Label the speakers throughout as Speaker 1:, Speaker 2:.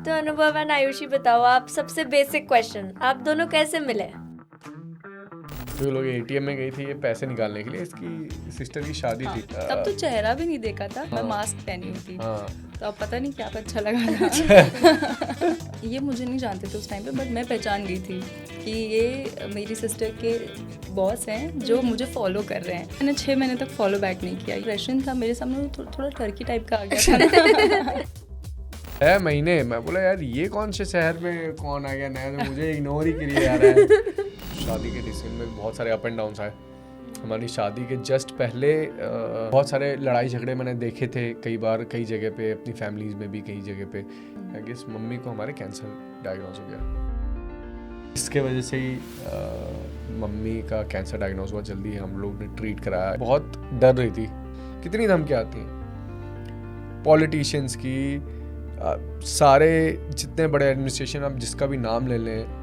Speaker 1: तो अनुभव एंड आयुषी बताओ, आप सबसे बेसिक क्वेश्चन, आप दोनों कैसे मिले?
Speaker 2: जो लोग एटीएम में गई थी ये पैसे निकालने के लिए, इसकी सिस्टर की शादी थी।
Speaker 3: तब तो चेहरा भी नहीं देखा था, मैं
Speaker 2: हाँ।
Speaker 3: मास्क पहनी हुई थी।
Speaker 2: हाँ
Speaker 3: तो अब पता नहीं क्या अच्छा लगा था। ये मुझे नहीं जानते थे उस टाइम पे, बट मैं पहचान गई थी कि ये मेरी सिस्टर के बॉस हैं जो मुझे फॉलो कर रहे हैं। मैंने 6 महीने तक फॉलो बैक नहीं किया। इंप्रेशन था मेरे सामने, वो थोड़ा टर्की टाइप का आ गया था।
Speaker 2: 6 महीने मैं बोला यार ये कौन से शहर में कौन आ गया नया, तो मुझे इग्नोर ही करिए आ रहा है। शादी के डिसीजन में बहुत सारे अप एंड डाउन्स आए। हमारी शादी के जस्ट पहले बहुत सारे लड़ाई झगड़े मैंने देखे थे कई बार, कई जगह पे, अपनी फैमिलीज में भी कई जगह पे। आई गेस मम्मी को हमारे कैंसर डायग्नोज हो गया, इसके वजह से ही मम्मी का कैंसर डायग्नोज हुआ जल्दी। हम लोग ने ट्रीट कराया। बहुत डर रही थी, कितनी धमकियाँ आती हैं पॉलिटिशियंस की, सारे जितने बड़े एडमिनिस्ट्रेशन, आप जिसका भी नाम ले लें,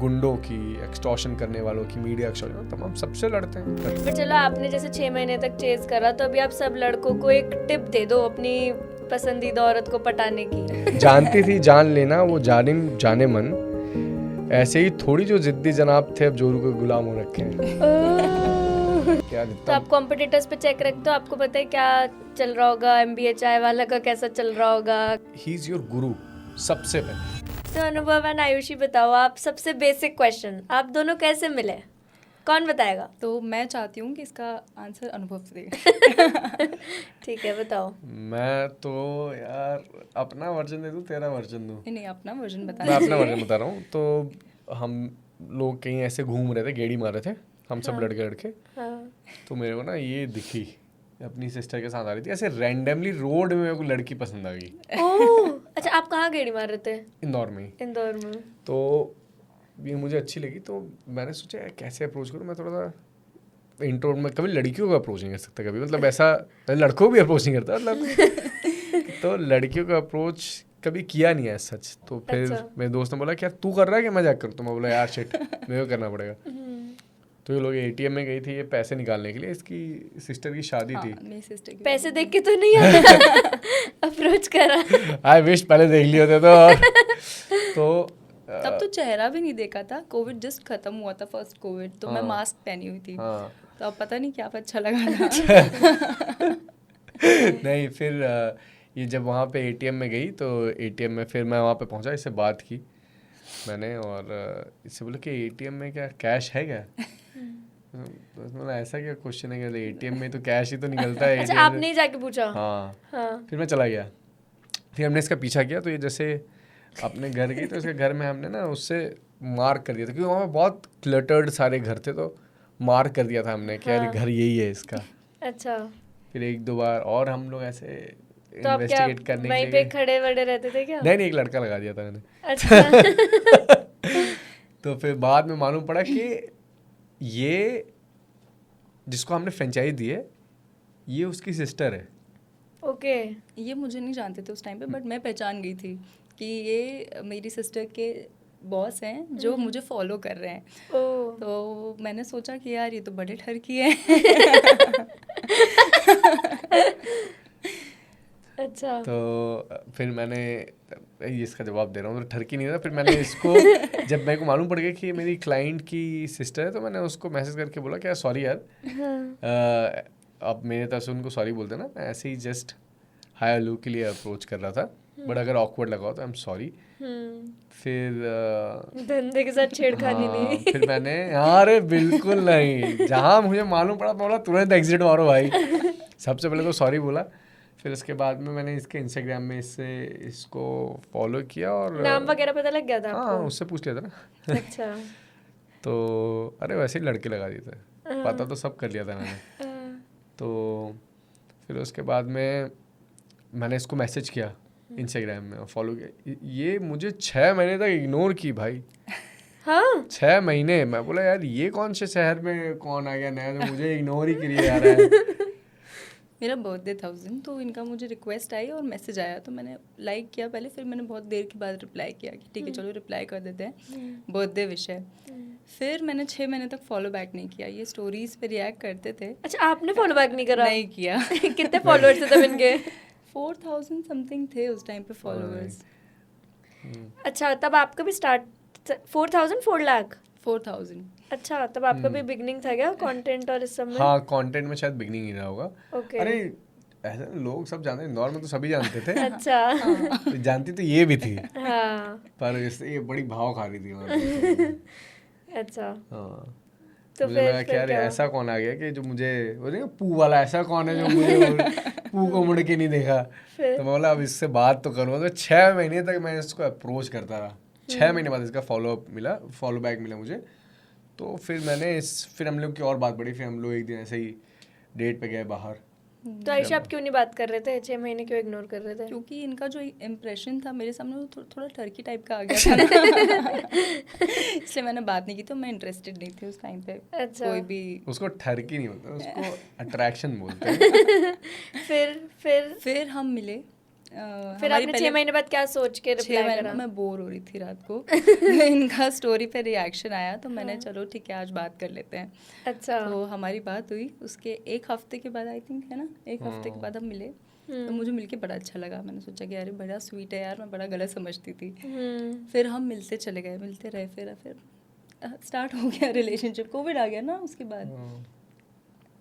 Speaker 2: गुंडों की, एक्सटॉर्शन करने वालों की, मीडिया एक्सटॉर्शन, तमाम सबसे लड़ते हैं।
Speaker 1: पर चलो आपने जैसे 6 महीने तक चेज करा, तो अभी आप सब लड़कों को एक टिप दे दो अपनी पसंदीदा औरत को पटाने की।
Speaker 2: जानती थी जान लेना वो जालिम जाने मन, ऐसे ही थोड़ी जो जिद्दी जनाब थे अब जोरू के गुलाम हो रखे हैं। क्या
Speaker 1: तो आप कॉम्पिटिटर्स पे चेक रखते हो, आपको पता है क्या चल रहा होगा, MBA चाय वाला का कैसा चल रहा होगा?
Speaker 2: ही इज योर गुरु सबसे पहले।
Speaker 1: तो अनुभव एंड आयुषी बताओ, आप सबसे बेसिक क्वेश्चन, आप दोनों कैसे मिले? कौन बताएगा?
Speaker 3: तो मैं चाहती हूँ कि इसका आंसर अनुभव से दे।
Speaker 1: ठीक है, बताओ।
Speaker 2: मैं तो यार अपना वर्जन दे दूँ, तेरा वर्जन दूँ?
Speaker 3: नहीं, अपना वर्जन बता।
Speaker 2: मैं अपना वर्जन बता रहा हूँ। तो हम लोग कहीं ऐसे घूम रहे थे, गेड़ी मार रहे थे हम सब लड़के।
Speaker 1: हाँ।
Speaker 2: तो मेरे को ना ये दिखी, अपनी सिस्टर के साथ आ रही थी, ऐसे रैंडमली रोड में मेरे को लड़की पसंद आ गई।
Speaker 1: ओह, अच्छा, आप कहाँ गेड़ी मार रहे थे?
Speaker 2: इंदौर में ही।
Speaker 1: इंदौर में।
Speaker 2: तो ये मुझे अच्छी लगी, तो मैंने सोचा यार कैसे अप्रोच करूँ। मैं थोड़ा सा इंट्रो में, कभी लड़कियों को अप्रोच नहीं कर सकता कभी, मतलब ऐसा लड़कों को भी अप्रोच नहीं करता मतलब। तो लड़कियों को अप्रोच कभी किया नहीं है सच। तो फिर
Speaker 1: अच्छा।
Speaker 2: मेरे दोस्त ने बोला क्या तू कर रहा है कि मैं जाकर, तो मैं बोला यार शिट मेरे को करना पड़ेगा। तो ये लोग एटीएम में गई थी ये पैसे निकालने के लिए, इसकी सिस्टर की शादी थी।
Speaker 3: मेरी सिस्टर की
Speaker 1: पैसे देख के तो नहीं आया, अप्रोच करा।
Speaker 2: आई विश पहले देख लिए होते तो
Speaker 3: तब तो चेहरा भी नहीं देखा था। कोविड जस्ट खत्म हुआ था, फर्स्ट कोविड, तो मैं मास्क पहनी हुई थी।
Speaker 2: हाँ।
Speaker 3: तो अब पता नहीं क्या अच्छा लगा था।
Speaker 2: नहीं, फिर ये जब वहाँ पे एटीएम में गई, तो एटीएम में फिर मैं वहाँ पे पहुँचा, इससे बात की मैंने, और इससे बोला कि एटीएम में क्या कैश है क्या? तो मतलब ऐसा क्या क्वेश्चन है कि एटीएम में तो कैश ही तो निकलता है।
Speaker 1: अच्छा, आपने ही जाके पूछा?
Speaker 2: हाँ। फिर मैं चला गया, फिर हमने इसका पीछा किया। तो ये जैसे अपने घर गई, तो इसके घर में हमने ना उससे मार्क कर दिया था, क्योंकि वहाँ पे बहुत क्लटर्ड सारे घर थे, तो मार्क कर दिया था हमने कि यार घर यही है इसका।
Speaker 1: अच्छा।
Speaker 2: फिर 1-2 बार और हम लोग ऐसे
Speaker 1: तो आप क्या
Speaker 2: इन्वेस्टिगेट करने के
Speaker 1: वहीं
Speaker 2: लिए
Speaker 1: पे खड़े वड़े रहते थे क्या?
Speaker 2: नहीं, एक लड़का लगा दिया था मैंने।
Speaker 1: अच्छा।
Speaker 2: तो फिर बाद में मालूम पड़ा कि ये जिसको हमने फ्रेंचाइज दी है ये उसकी सिस्टर है।
Speaker 1: ओके।
Speaker 3: ये मुझे नहीं जानते थे उस टाइम पे, बट मैं पहचान गई थी कि ये मेरी सिस्टर के बॉस हैं जो मुझे फॉलो कर रहे हैं।
Speaker 1: ओह।
Speaker 3: तो मैंने सोचा कि यार ये तो बड़े ठरकी है।
Speaker 1: अच्छा।
Speaker 2: तो फिर मैंने इसका जवाब दे रहा हूँ, तो ठरकी नहीं था। फिर मैंने इसको जब मेरे को मालूम पड़ गया कि ये मेरी क्लाइंट की सिस्टर है, तो मैंने उसको मैसेज करके बोला कि यार सॉरी यार, अब मेरे तरफ से उनको सॉरी बोल देना, मैं ऐसे ही जस्ट हाय हेलो के लिए अप्रोच कर रहा था, बट अगर ऑकवर्ड लगा हो तो आई एम सॉरी। फिर
Speaker 1: धंधे के साथ छेड़खानी नहीं।
Speaker 2: फिर मैंने अरे बिल्कुल नहीं, जहाँ मुझे मालूम पड़ा बोला तुरंत एग्जिट मारो भाई। सबसे पहले तो सॉरी बोला, फिर उसके बाद में मैंने इसके इंस्टाग्राम में इसको फॉलो किया, और
Speaker 1: नाम वगैरह पता लग गया था आपको?
Speaker 2: हाँ, उससे पूछ लिया था ना।
Speaker 1: अच्छा।
Speaker 2: तो अरे वैसे ही लड़के लगा दिए थे, पता तो सब कर लिया था मैंने। तो फिर उसके बाद में मैंने इसको मैसेज किया इंस्टाग्राम में और फॉलो किया। ये मुझे 6 महीने तक इग्नोर की भाई।
Speaker 1: हाँ।
Speaker 2: 6 महीने। मैं बोला यार ये कौन से शहर में कौन आ गया नया, जो मुझे इग्नोर ही करिए जा रहा है।
Speaker 3: मेरा बर्थडे था उस दिन, तो इनका मुझे रिक्वेस्ट आई और मैसेज आया, तो मैंने लाइक किया पहले, फिर मैंने बहुत देर के बाद रिप्लाई किया कि ठीक है चलो रिप्लाई कर देते हैं, बर्थडे विश है। फिर मैंने 6 महीने तक फॉलो बैक नहीं किया। ये स्टोरीज पे रिएक्ट करते थे।
Speaker 1: अच्छा, आपने फॉलो बैक नहीं करा?
Speaker 3: नहीं किया।
Speaker 1: कितने फॉलोअर्स थे तब इनके?
Speaker 3: 4000 समथिंग थे उस टाइम पे फॉलोअर्स।
Speaker 1: अच्छा, तब आपका भी स्टार्ट 4,000 4 लाख?
Speaker 3: 4,000।
Speaker 1: अच्छा, तब आपका भी बिगनिंग था क्या कंटेंट और इस सब में?
Speaker 2: हाँ, कंटेंट में शायद बिगनिंग ही रहा होगा।
Speaker 1: ओके।
Speaker 2: अरे ऐसे लोग सब जानते हैं, इंदौर में तो सभी जानते थे।
Speaker 1: अच्छा।
Speaker 2: तो जानती तो ये भी थी,
Speaker 1: हाँ।
Speaker 2: पर इससे ये बड़ी भाव खा रही थी वहाँ पे।
Speaker 1: अच्छा,
Speaker 2: हाँ,
Speaker 1: तो
Speaker 2: मुझे लगा कि यार
Speaker 1: क्या हुआ?
Speaker 2: ऐसा कौन आ गया कि जो मुझे वो नहीं पू वाला, ऐसा कौन है जो मुझे पू को मुड़ के नहीं देखा।
Speaker 1: फिर?
Speaker 2: तो मैं बोला अब इससे बात तो करूँगा। तो 6 महीने तक मैं इसको अप्रोच करता रहा। 6 महीने बाद इसका फॉलो बैक मिला मुझे। तो फिर फिर हम लोग की और बात बढ़ी। फिर हम लोग एक दिन ऐसे ही डेट पे गए बाहर।
Speaker 1: तो आयशा, आप क्यों नहीं बात कर रहे थे? 6 महीने क्यों इग्नोर कर रहे थे?
Speaker 3: क्योंकि इनका जो इम्प्रेशन था मेरे सामने, वो थोड़ा टर्की टाइप का आ गया था ना। इसलिए मैंने बात नहीं की। तो मैं इंटरेस्टेड नहीं थी उस टाइम पे।
Speaker 1: अच्छा।
Speaker 3: कोई भी
Speaker 2: उसको ठरकी नहीं बोलते, उसको अट्रैक्शन बोलते हैं।
Speaker 3: फिर हम मिले।
Speaker 1: फिर आपने 6 महीने बाद क्या सोच के
Speaker 3: 6
Speaker 1: रिप्लाई
Speaker 3: महीने
Speaker 1: करा?
Speaker 3: में मैं बोर हो रही थी रात को। इनका स्टोरी पे रिएक्शन आया तो मैंने चलो ठीक है आज बात कर लेते हैं।
Speaker 1: अच्छा।
Speaker 3: तो हमारी बात हुई। उसके 1 हफ्ते के बाद आई थिंक, है ना, 1 हफ्ते के बाद हम मिले। तो मुझे मिलके बड़ा अच्छा लगा। मैंने सोचा कि अरे बड़ा स्वीट है यार, मैं बड़ा गलत समझती थी। फिर हम मिलते चले गए, मिलते रहे। फिर स्टार्ट हो गया रिलेशनशिप। कोविड आ गया ना उसके बाद।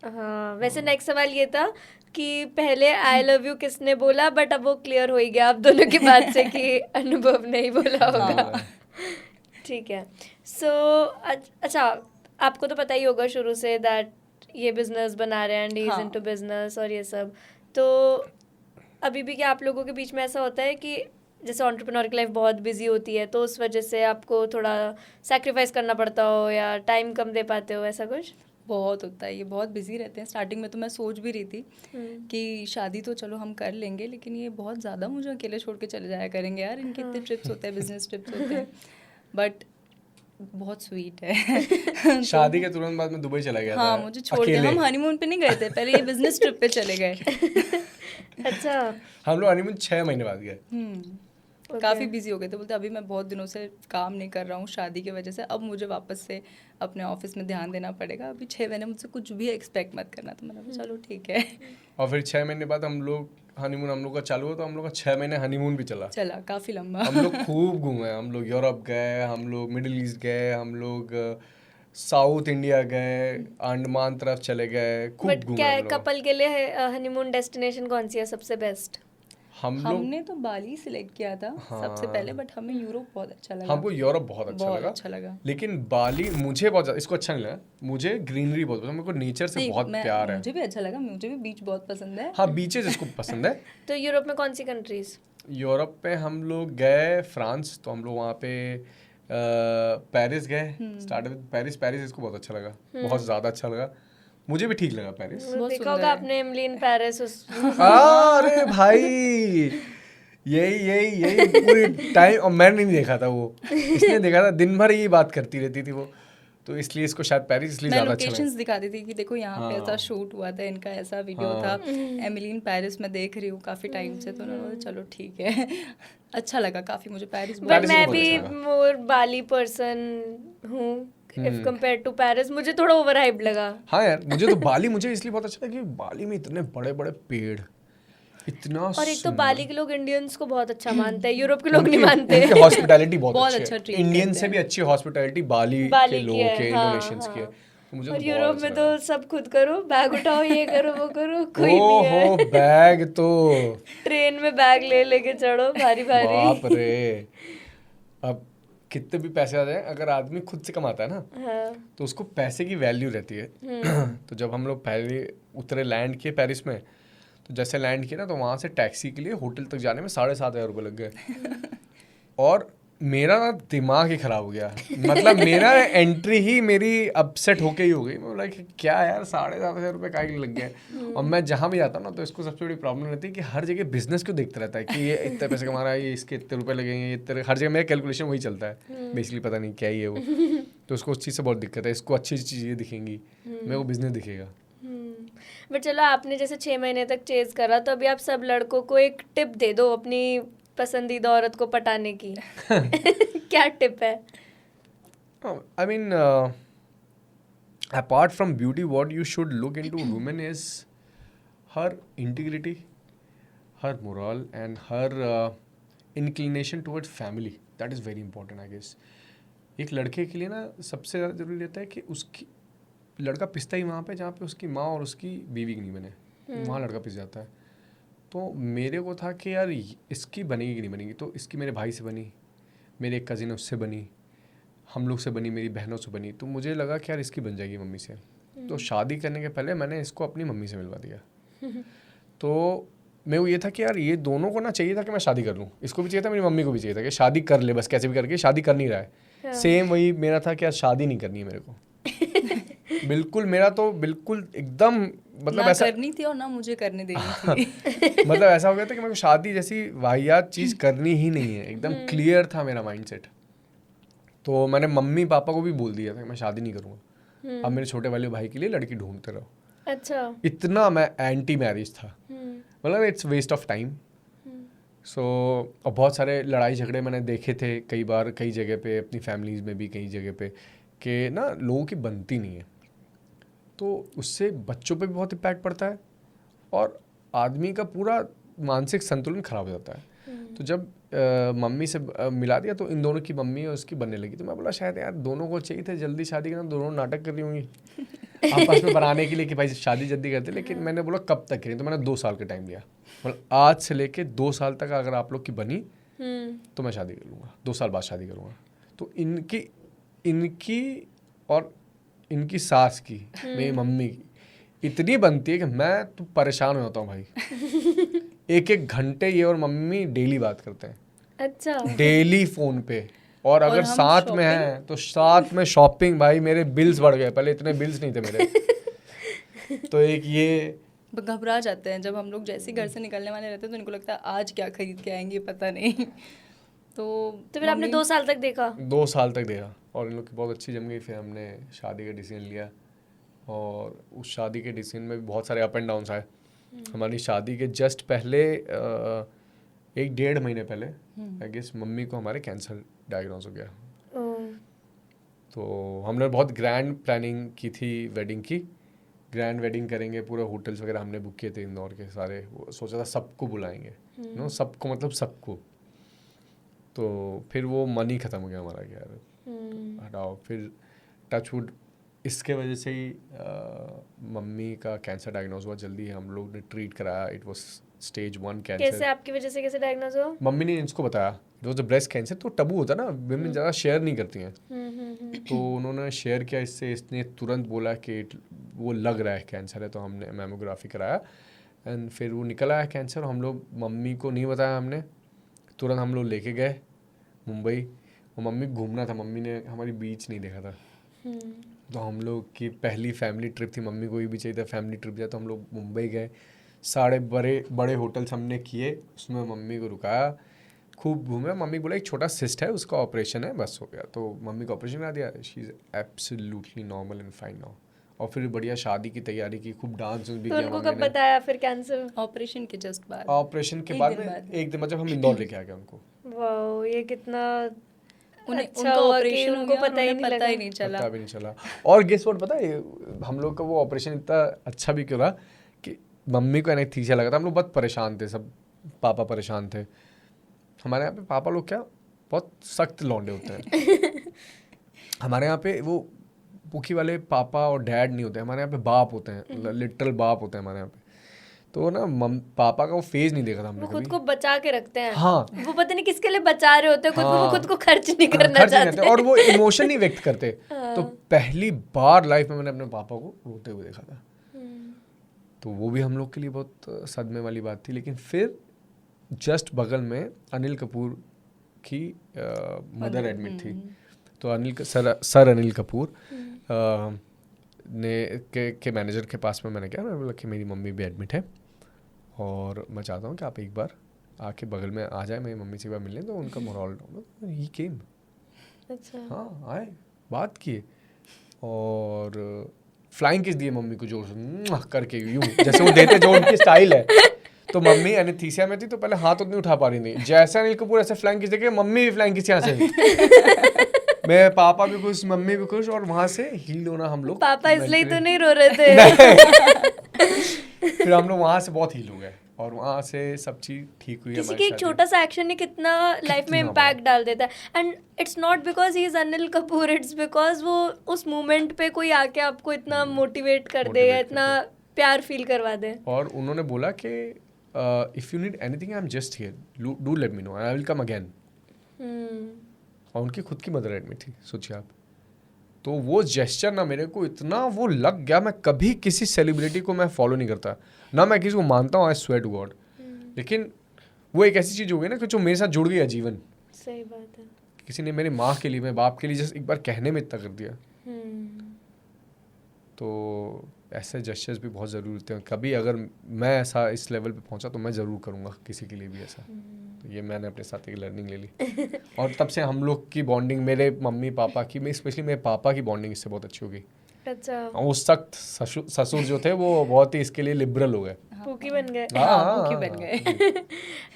Speaker 1: हाँ, वैसे नेक्स्ट सवाल ये था कि पहले आई लव यू किसने बोला, बट अब वो क्लियर हो ही गया आप दोनों की बात से कि अनुभव नहीं बोला होगा। ठीक है। सो अच्छा, आपको तो पता ही होगा शुरू से दैट ये बिजनेस बना रहे हैं and he is into business और ये सब। तो अभी भी क्या आप लोगों के बीच में ऐसा होता है कि जैसे एंटरप्रेन्योर की लाइफ बहुत बिजी होती है तो उस वजह से आपको थोड़ा सैक्रिफाइस करना पड़ता हो या टाइम कम दे पाते हो, ऐसा कुछ?
Speaker 3: बहुत होता है, ये बहुत बिजी रहते हैं। स्टार्टिंग में तो मैं सोच भी रही थी कि शादी तो चलो हम कर लेंगे, लेकिन ये बहुत ज़्यादा मुझे अकेले छोड़ के चले जाया करेंगे यार। इनके इतने ट्रिप्स होते हैं, बिजनेस ट्रिप्स होते हैं। बट बहुत स्वीट है।
Speaker 2: शादी के तुरंत बाद में दुबई चला गया था।
Speaker 3: हाँ, मुझे छोड़ के हम हनीमून पे नहीं गए थे, पहले ये बिजनेस ट्रिप पे चले गए।
Speaker 1: अच्छा।
Speaker 2: हम लोग हनीमून 6 महीने बाद गए।
Speaker 3: काफ़ी बिजी हो गए थे। बोलते अभी मैं बहुत दिनों से काम नहीं कर रहा हूँ शादी की वजह से, अब मुझे वापस से अपने ऑफिस में ध्यान देना पड़ेगा। अभी 6 महीने मुझसे कुछ भी एक्सपेक्ट मत करना। तो मैंने कहा चलो ठीक है।
Speaker 2: और फिर 6 महीने बाद हम लोग हनीमून हम लोग का चालू हुआ। तो हम लोग का 6 महीने हनीमून भी चला
Speaker 3: काफ़ी लंबा।
Speaker 2: हम लोग खूब घूमे। हम लोग यूरोप गए, हम लोग मिडिल ईस्ट गए, हम लोग साउथ इंडिया गए, अंडमान तरफ चले गए, खूब
Speaker 1: बट
Speaker 2: घूमे
Speaker 1: क्या
Speaker 2: हम लोग।
Speaker 1: कपल के लिए हनीमून डेस्टिनेशन कौन सी है सबसे बेस्ट?
Speaker 3: हमने तो बाली सिलेक्ट किया था सबसे पहले, बट हमें यूरोप बहुत अच्छा लगा।
Speaker 2: हमको यूरोप बहुत अच्छा लगा। लेकिन बाली मुझे बहुत ज़्यादा इसको अच्छा नहीं लगा। मुझे ग्रीनरी बहुत पसंद, मेरे को नेचर से बहुत प्यार है।
Speaker 3: मुझे भी अच्छा लगा, मुझे भी बीच बहुत पसंद है।
Speaker 2: हाँ, बीचेस इसको पसंद है।
Speaker 1: तो यूरोप में कौन सी कंट्रीज?
Speaker 2: यूरोप में हम लोग गए फ्रांस। तो हम लोग वहाँ पे पेरिस गए। स्टार्ट विद पेरिस इसको बहुत अच्छा लगा, बहुत ज़्यादा अच्छा लगा। मुझे भी ठीक लगा पेरिस।
Speaker 1: देखा होगा आपने एमिली इन पेरिस उस
Speaker 2: अरे भाई, यही पूरी टाइम। और मैंने नहीं देखा था वो, इसने देखा था। दिन भर यही बात करती रहती थी वो, तो इसलिए इसको शायद पेरिस इसलिए ज़्यादा अच्छा लगा।
Speaker 3: लोकेशंस दिखाती थी कि देखो यहाँ पे ऐसा शूट हुआ था, इनका ऐसा वीडियो था। एमिली इन पेरिस में देख रही हूँ काफ़ी टाइम से, तो उन्होंने बोला चलो ठीक है। अच्छा लगा काफ़ी मुझे पेरिस।
Speaker 1: बट मैं भी मोर बाली पर्सन हूँ इफ कंपेयर टू पेरिस। मुझे थोड़ा ओवर हाइप लगा।
Speaker 2: हाँ यार, मुझे तो बाली मुझे इसलिए बहुत अच्छा लगा कि बाली में इतने बड़े बड़े पेड़, इतना
Speaker 1: और एक तो बाली के लोग इंडियंस को बहुत अच्छा मानते हैं, यूरोप के लोग नहीं मानते।
Speaker 2: उनकी हॉस्पिटैलिटी बहुत
Speaker 3: अच्छा
Speaker 2: अच्छी है। इंडियन से भी अच्छी हॉस्पिटैलिटी बाली के लोगों के, इंडोनेशियंस की है। मुझे
Speaker 1: और यूरोप में तो सब खुद करो, बैग उठाओ, ये करो वो करो, कोई नहीं
Speaker 2: ओहो
Speaker 1: है।
Speaker 2: बैग तो
Speaker 1: ट्रेन में बैग ले लेके चढ़ो भारी भारी।
Speaker 2: बाप रे। अब कितने भी पैसे आ जाए, अगर आदमी खुद से कमाता है ना, तो उसको पैसे की वैल्यू रहती है। तो जब हम लोग पहले उतरे, लैंड किए पेरिस में, तो जैसे लैंड किया ना, तो वहाँ से टैक्सी के लिए होटल तक जाने में 7,500 रुपये लग गए। और मेरा ना दिमाग ही ख़राब हो गया। मतलब मेरा एंट्री ही मेरी अपसेट होके ही हो गई। मैं बोला कि क्या यार 7,500 रुपये का ही लग गए। और मैं जहाँ भी जाता हूँ ना, तो इसको सबसे बड़ी प्रॉब्लम रहती है कि हर जगह बिजनेस क्यों देखता रहता है कि ये इतने पैसे कमा रहा है, ये इसके इतने रुपये लगेंगे, इतने। हर जगह मेरा कैलकुलेशन वही चलता है बेसिकली, पता नहीं क्या ही है वो। तो उसको उस चीज़ से बहुत दिक्कत है। इसको अच्छी चीज़ें दिखेंगी, मेरे को बिजनेस दिखेगा।
Speaker 1: बट चलो, आपने जैसे 6 महीने तक चेज करा, तो अभी आप सब लड़कों को एक टिप दे दो अपनी पसंदीदा औरत को पटाने की। क्या टिप है?
Speaker 2: I mean, apart from beauty, what you should look into women is her integrity, her moral, and her inclination towards family, that is very important I guess. एक लड़के के लिए ना सबसे ज़्यादा ज़रूरी रहता है कि उसकी लड़का पिसता ही वहाँ पे जहाँ पे उसकी माँ और उसकी बीवी की नहीं बने, वहाँ लड़का पिस जाता है। तो मेरे को था कि यार इसकी बनेगी कि नहीं बनेगी, तो इसकी मेरे भाई से बनी, मेरे एक कज़िन है उससे बनी, हम लोग से बनी, मेरी बहनों से बनी, तो मुझे लगा कि यार इसकी बन जाएगी मम्मी से। तो शादी करने के पहले मैंने इसको अपनी मम्मी से मिलवा दिया। तो मेरे को ये था कि यार ये दोनों को ना चाहिए था कि मैं शादी कर लूँ, इसको भी चाहिए था, मेरी मम्मी को भी चाहिए था कि शादी कर ले बस, कैसे भी करके शादी कर नहीं रहा है। सेम वही मेरा था कि यार शादी नहीं करनी है मेरे को। बिल्कुल मेरा तो बिल्कुल एकदम मतलब
Speaker 3: ना
Speaker 2: ऐसा
Speaker 3: करनी थी और ना मुझे करने देनी थी।
Speaker 2: मतलब ऐसा हो गया था कि मेरे को शादी जैसी वाहियात चीज़ करनी ही नहीं है, एकदम क्लियर था मेरा माइंडसेट। तो मैंने मम्मी पापा को भी बोल दिया था कि मैं शादी नहीं करूँगा, अब मेरे छोटे वाले भाई के लिए लड़की ढूंढते रहो।
Speaker 1: अच्छा।
Speaker 2: इतना मैं एंटी मैरिज था, मतलब इट्स वेस्ट ऑफ टाइम। सो और बहुत सारे लड़ाई झगड़े मैंने देखे थे कई बार, कई जगह पे, अपनी फैमिलीज़ में भी कई जगह पे, कि ना लोगों की बनती नहीं है, तो उससे बच्चों पे भी बहुत इम्पैक्ट पड़ता है और आदमी का पूरा मानसिक संतुलन खराब हो जाता है। तो जब मम्मी से मिला दिया तो इन दोनों की मम्मी और उसकी बनने लगी, तो मैं बोला शायद यार दोनों को चाहिए थे जल्दी शादी करना, दोनों नाटक कर रही होंगी आपस में बनाने के लिए कि भाई शादी जल्दी करते, लेकिन मैंने बोला कब तक करें, तो मैंने 2 साल का टाइम लिया, मतलब आज से लेके 2 साल तक अगर आप लोग की बनी तो मैं शादी कर लूँगा, 2 साल बाद शादी करूँगा। तो इनकी और इनकी सास की, मेरी मम्मी की इतनी बनती है कि मैं तो परेशान हो जाता हूँ भाई। 1-1 घंटे ये और मम्मी डेली बात करते हैं,
Speaker 1: अच्छा।
Speaker 2: डेली फोन पे, और अगर
Speaker 3: हम
Speaker 2: साथ में हैं तो साथ में शॉपिंग। भाई मेरे बिल्स बढ़ गए, पहले इतने बिल्स नहीं थे मेरे। तो एक ये
Speaker 3: घबरा जाते हैं जब हम लोग जैसे घर से निकलने वाले रहते हैं, तो इनको लगता है आज क्या खरीद के आएंगे पता नहीं। तो
Speaker 1: फिर आपने 2 साल तक देखा?
Speaker 2: 2 साल तक देखा और इन लोग की बहुत अच्छी जम गई। फिर हमने शादी का डिसीजन लिया और उस शादी के डिसीजन में भी बहुत सारे अप एंड डाउन्स आए। हमारी शादी के जस्ट पहले 1-1.5 महीने पहले आई गेस मम्मी को हमारे कैंसर डायग्नोज हो गया। तो हमने बहुत ग्रैंड प्लानिंग की थी वेडिंग की, ग्रैंड वेडिंग करेंगे, पूरे होटल्स वगैरह हमने बुक किए थे इंदौर के सारे, सोचा था सबको बुलाएंगे, नो सबको मतलब सबको। तो फिर वो मनी ख़त्म हो गया हमारा कि यार हटाओ। फिर टचवुड इसके वजह से ही मम्मी का कैंसर डायग्नोज हुआ जल्दी, हम लोग ने ट्रीट कराया, इट वाज स्टेज 1 कैंसर।
Speaker 1: कैसे आपकी वजह से कैसे डायग्नोज हुआ?
Speaker 2: मम्मी ने इसको बताया, it was a breast cancer. तो टबू होता है ना, विमेन ज़्यादा शेयर नहीं करती हैं। तो उन्होंने शेयर किया इससे, इसने तुरंत बोला कि वो लग रहा है कैंसर है, तो हमने मैमोग्राफी कराया एंड फिर वो निकल आया कैंसर। हम लोग मम्मी को नहीं बताया हमने, तुरंत हम लोग लेके गए मुंबई, और मम्मी घूमना था, मम्मी ने हमारी बीच नहीं देखा था। तो हम लोग की पहली फैमिली ट्रिप थी, मम्मी को भी चाहिए था फैमिली ट्रिप जाए, तो हम लोग मुंबई गए, सारे बड़े होटल्स हमने किए, उसमें मम्मी को रुकाया, खूब घूमे। मम्मी बोला एक छोटा सिस्ट है, उसका ऑपरेशन है, बस हो गया। तो मम्मी को ऑपरेशन करा दिया, she is absolutely normal and fine now. और फिर बढ़िया शादी की तैयारी की, खूब डांस भी
Speaker 1: तो
Speaker 2: किया।
Speaker 1: उनको कब बताया फिर कैंसर?
Speaker 3: ऑपरेशन के जस्ट बाद,
Speaker 2: ऑपरेशन के बाद में एक दिन मतलब हम इंदौर लेके आ गए उनको।
Speaker 1: वाओ, ये कितना अच्छा
Speaker 3: उनका
Speaker 1: हुआ कि
Speaker 3: ऑपरेशन
Speaker 1: उनको पता ही नहीं
Speaker 3: चला।
Speaker 2: पता भी नहीं चला। और गेस व्हाट पता है, हम लोग का वो ऑपरेशन इतना अच्छा भी क्यों रहा कि मम्मी को एनेस्थीसिया लगा था, हम लोग बहुत परेशान थे, सब पापा परेशान थे। हमारे यहाँ पे पापा लोग क्या बहुत सख्त लौंडे होते हैं। हमारे यहाँ पे वो पुखी वाले पापा और डैड नहीं होते, हमारे यहाँ पे बाप होते हैं, लिटरल बाप होते हैं हमारे यहाँ पे। तो ना पापा का वो फेज नहीं देखा था हमने
Speaker 1: वो
Speaker 2: कभी।
Speaker 1: खुद को बचा के रखते हैं।
Speaker 2: हाँ,
Speaker 1: वो पता नहीं किसके लिए बचा रहे होते हैं खुद को, वो
Speaker 2: हाँ,
Speaker 1: खुद को खर्च नहीं करना
Speaker 2: खर्च नहीं
Speaker 1: चाहते
Speaker 2: करते और वो इमोशन नहीं व्यक्त करते। तो पहली बार लाइफ में मैंने अपने पापा को रोते हुए देखा था, तो वो भी हम लोग के लिए बहुत सदमे वाली बात थी। लेकिन फिर जस्ट बगल में अनिल कपूर की मदर एडमिट थी, तो सर अनिल कपूर के मैनेजर के पास में मैंने मैंने बोला कि मेरी मम्मी भी एडमिट है और मैं चाहता हूँ कि आप एक बार आके बगल में आ जाए, मेरी मम्मी से एक बार मिलें। तो उनका मोरल ही केम।
Speaker 1: अच्छा।
Speaker 2: हाँ, आए, बात किए और फ्लाइंग किस दिए मम्मी को जोर से करके, यूं जैसे वो देते जो उनकी स्टाइल है। तो मम्मी एनेस्थीसिया में थी तो पहले हाथ उतनी उठा पा रही नहीं, जैसे अनिल कपूर ऐसे फ्लाइंग किस देखे, मम्मी भी फ्लाइंग किस यहाँ से। मैं पापा भी खुश, मम्मी भी खुश, और वहां से हील होना हम लोग।
Speaker 1: पापा इसलिए तो नहीं रो रहे थे।
Speaker 2: फिर हम लोग वहां से बहुत हील हो गए, और वहाँ से सब चीज़ ठीक हुई
Speaker 1: किसी
Speaker 2: हमारी
Speaker 1: की एक
Speaker 2: शादी।
Speaker 1: छोटा सा एक्शन ही कितना लाइफ में
Speaker 2: कितना
Speaker 1: इम्पैक्ट डाल देता है। And it's not because he is Anil Kapoor, it's because वो उस मोमेंट पे कोई आके आपको इतना मोटिवेट कर दे या
Speaker 2: Motivate
Speaker 1: इतना प्यार फील करवा दे।
Speaker 2: और उन्होंने बोला कि if you need anything I am just here, do let me know, I will come again. और उनकी खुद की मदर एडमिट थी, सोचिए आप। तो वो जेस्चर ना मेरे को इतना वो लग गया। मैं कभी किसी सेलिब्रिटी को मैं फॉलो नहीं करता, ना मैं किसी को मानता हूँ, आई स्वेयर टू गॉड, लेकिन वो एक ऐसी चीज़ हो गई ना कि जो मेरे साथ जुड़ गई आजीवन।
Speaker 1: सही बात है।
Speaker 2: किसी ने मेरी माँ के लिए, मेरे बाप के लिए जस्ट एक बार कहने में इतना कर दिया। तो ऐसे जेस्चर्स भी बहुत ज़रूरी होते हैं। कभी अगर मैं ऐसा इस लेवल पे पहुंचा तो मैं ज़रूर करूँगा किसी के लिए भी ऐसा। तो ये मैंने अपने साथ एक लर्निंग ले ली। और तब से हम लोग की बॉन्डिंग, मेरे मम्मी पापा की, मैं स्पेशली मेरे पापा की बॉन्डिंग इससे बहुत अच्छी हो गई।
Speaker 1: अच्छा,
Speaker 2: और उस सख्त ससुर जो थे वो बहुत ही इसके लिए लिबरल हो गए।
Speaker 1: पूकी बन गए।
Speaker 3: हाँ, भूखी बन गए।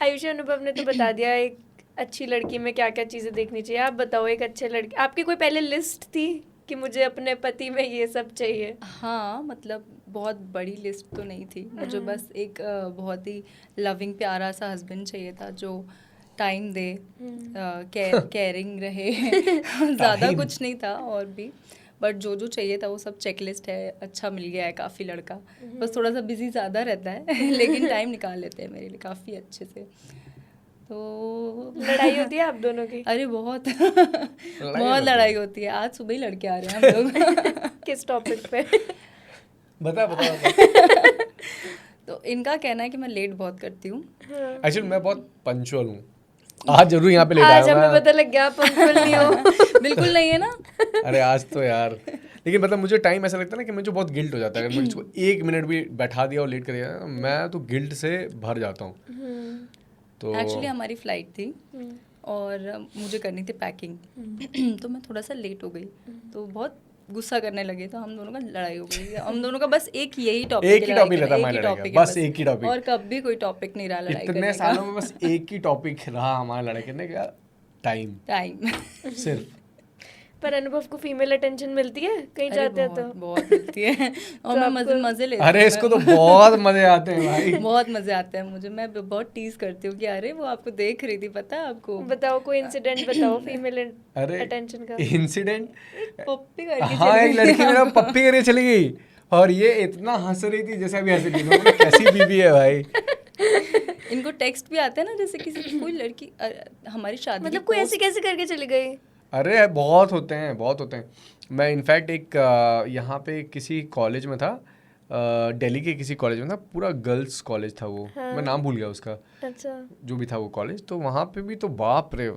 Speaker 1: आयुषी, अनुभव ने तो बता दिया एक अच्छी लड़की में क्या क्या चीज़ें देखनी चाहिए। आप बताओ एक अच्छे लड़के, आपकी कोई पहले लिस्ट थी कि मुझे अपने पति में ये सब चाहिए?
Speaker 3: हाँ, मतलब बहुत बड़ी लिस्ट तो नहीं थी मुझे, बस एक बहुत ही लविंग प्यारा सा हस्बैंड चाहिए था जो टाइम दे, केयरिंग रहे। ज़्यादा कुछ नहीं था और भी, बट जो जो चाहिए था वो सब चेकलिस्ट है। अच्छा मिल गया है काफ़ी लड़का, बस थोड़ा सा बिजी ज़्यादा रहता है लेकिन टाइम निकाल लेते हैं मेरे लिए काफ़ी अच्छे से। तो
Speaker 1: लड़ाई होती है आप दोनों की?
Speaker 3: अरे बहुत बहुत लड़ाई होती है। आज सुबह ही लड़के आ रहे हैं हम लोग।
Speaker 1: किस टॉपिक पे?
Speaker 2: बता।
Speaker 3: तो इनका कहना है कि मैं लेट बहुत करती हूँ।
Speaker 2: एक्चुअली मैं बहुत पंचुअल हूँ। आज जरूर यहाँ पे लेट
Speaker 1: आज
Speaker 2: आया
Speaker 1: हमें
Speaker 2: मैं।
Speaker 1: पता लग गया आप पंक्चुअल नहीं हो।
Speaker 3: बिल्कुल नहीं है ना।
Speaker 2: अरे आज तो यार, लेकिन मतलब मुझे टाइम ऐसा लगता है ना कि मुझे बहुत गिल्ट हो जाता है। अगर मैं किसी को एक मिनट भी बैठा दिया और लेट कर दिया, मैं तो गिल्ट से भर जाता हूँ। तो
Speaker 3: एक्चुअली हमारी फ्लाइट थी और मुझे करनी थी पैकिंग तो मैं थोड़ा सा लेट हो गई, तो बहुत गुस्सा करने लगे, तो हम दोनों का लड़ाई हो गई। हम दोनों का बस एक यही टॉपिक
Speaker 2: एक ही टॉपिक रहता हमारे लड़ाई का, बस एक ही टॉपिक।
Speaker 3: और कभी कोई टॉपिक नहीं रहा लड़ाई करने
Speaker 2: इतने
Speaker 3: का।
Speaker 2: सालों में बस एक ही टॉपिक रहा हमारा लड़ाई करने का, टाइम। सिर्फ।
Speaker 1: पर अनुभव को फीमेल अटेंशन मिलती है कहीं
Speaker 3: अरे
Speaker 1: जाते हैं तो?
Speaker 3: बहुत मिलती है और मैं मजे लेती हूँ।
Speaker 2: अरे इसको तो बहुत मजे आते हैं भाई।
Speaker 3: बहुत मजे आते हैं मुझे। मैं बहुत टीज करती हूँ कि अरे वो आपको देख रही थी, पता है आपको।
Speaker 1: बताओ कोई इंसिडेंट बताओ फीमेल
Speaker 2: अरे
Speaker 1: अटेंशन का।
Speaker 2: इंसिडेंट,
Speaker 3: पप्पी करके
Speaker 2: हाँ एक लड़की मेरा पप्पी करके चली गई और ये इतना हंस रही थी जैसे अभी हंस रही थी। कैसी बीबी है भाई।
Speaker 3: इनको टेक्स्ट भी आते हैं ना, जैसे किसी कोई लड़की हमारी शादी
Speaker 1: मतलब कोई ऐसे कैसे करके चली गई?
Speaker 2: अरे बहुत होते हैं, बहुत होते हैं। मैं इनफैक्ट एक यहाँ पे किसी कॉलेज में था, दिल्ली के किसी कॉलेज में था, पूरा गर्ल्स कॉलेज था वो।
Speaker 1: हाँ।
Speaker 2: मैं नाम भूल गया उसका।
Speaker 1: अच्छा।
Speaker 2: जो भी था वो कॉलेज, तो वहाँ पे भी तो बाप रे,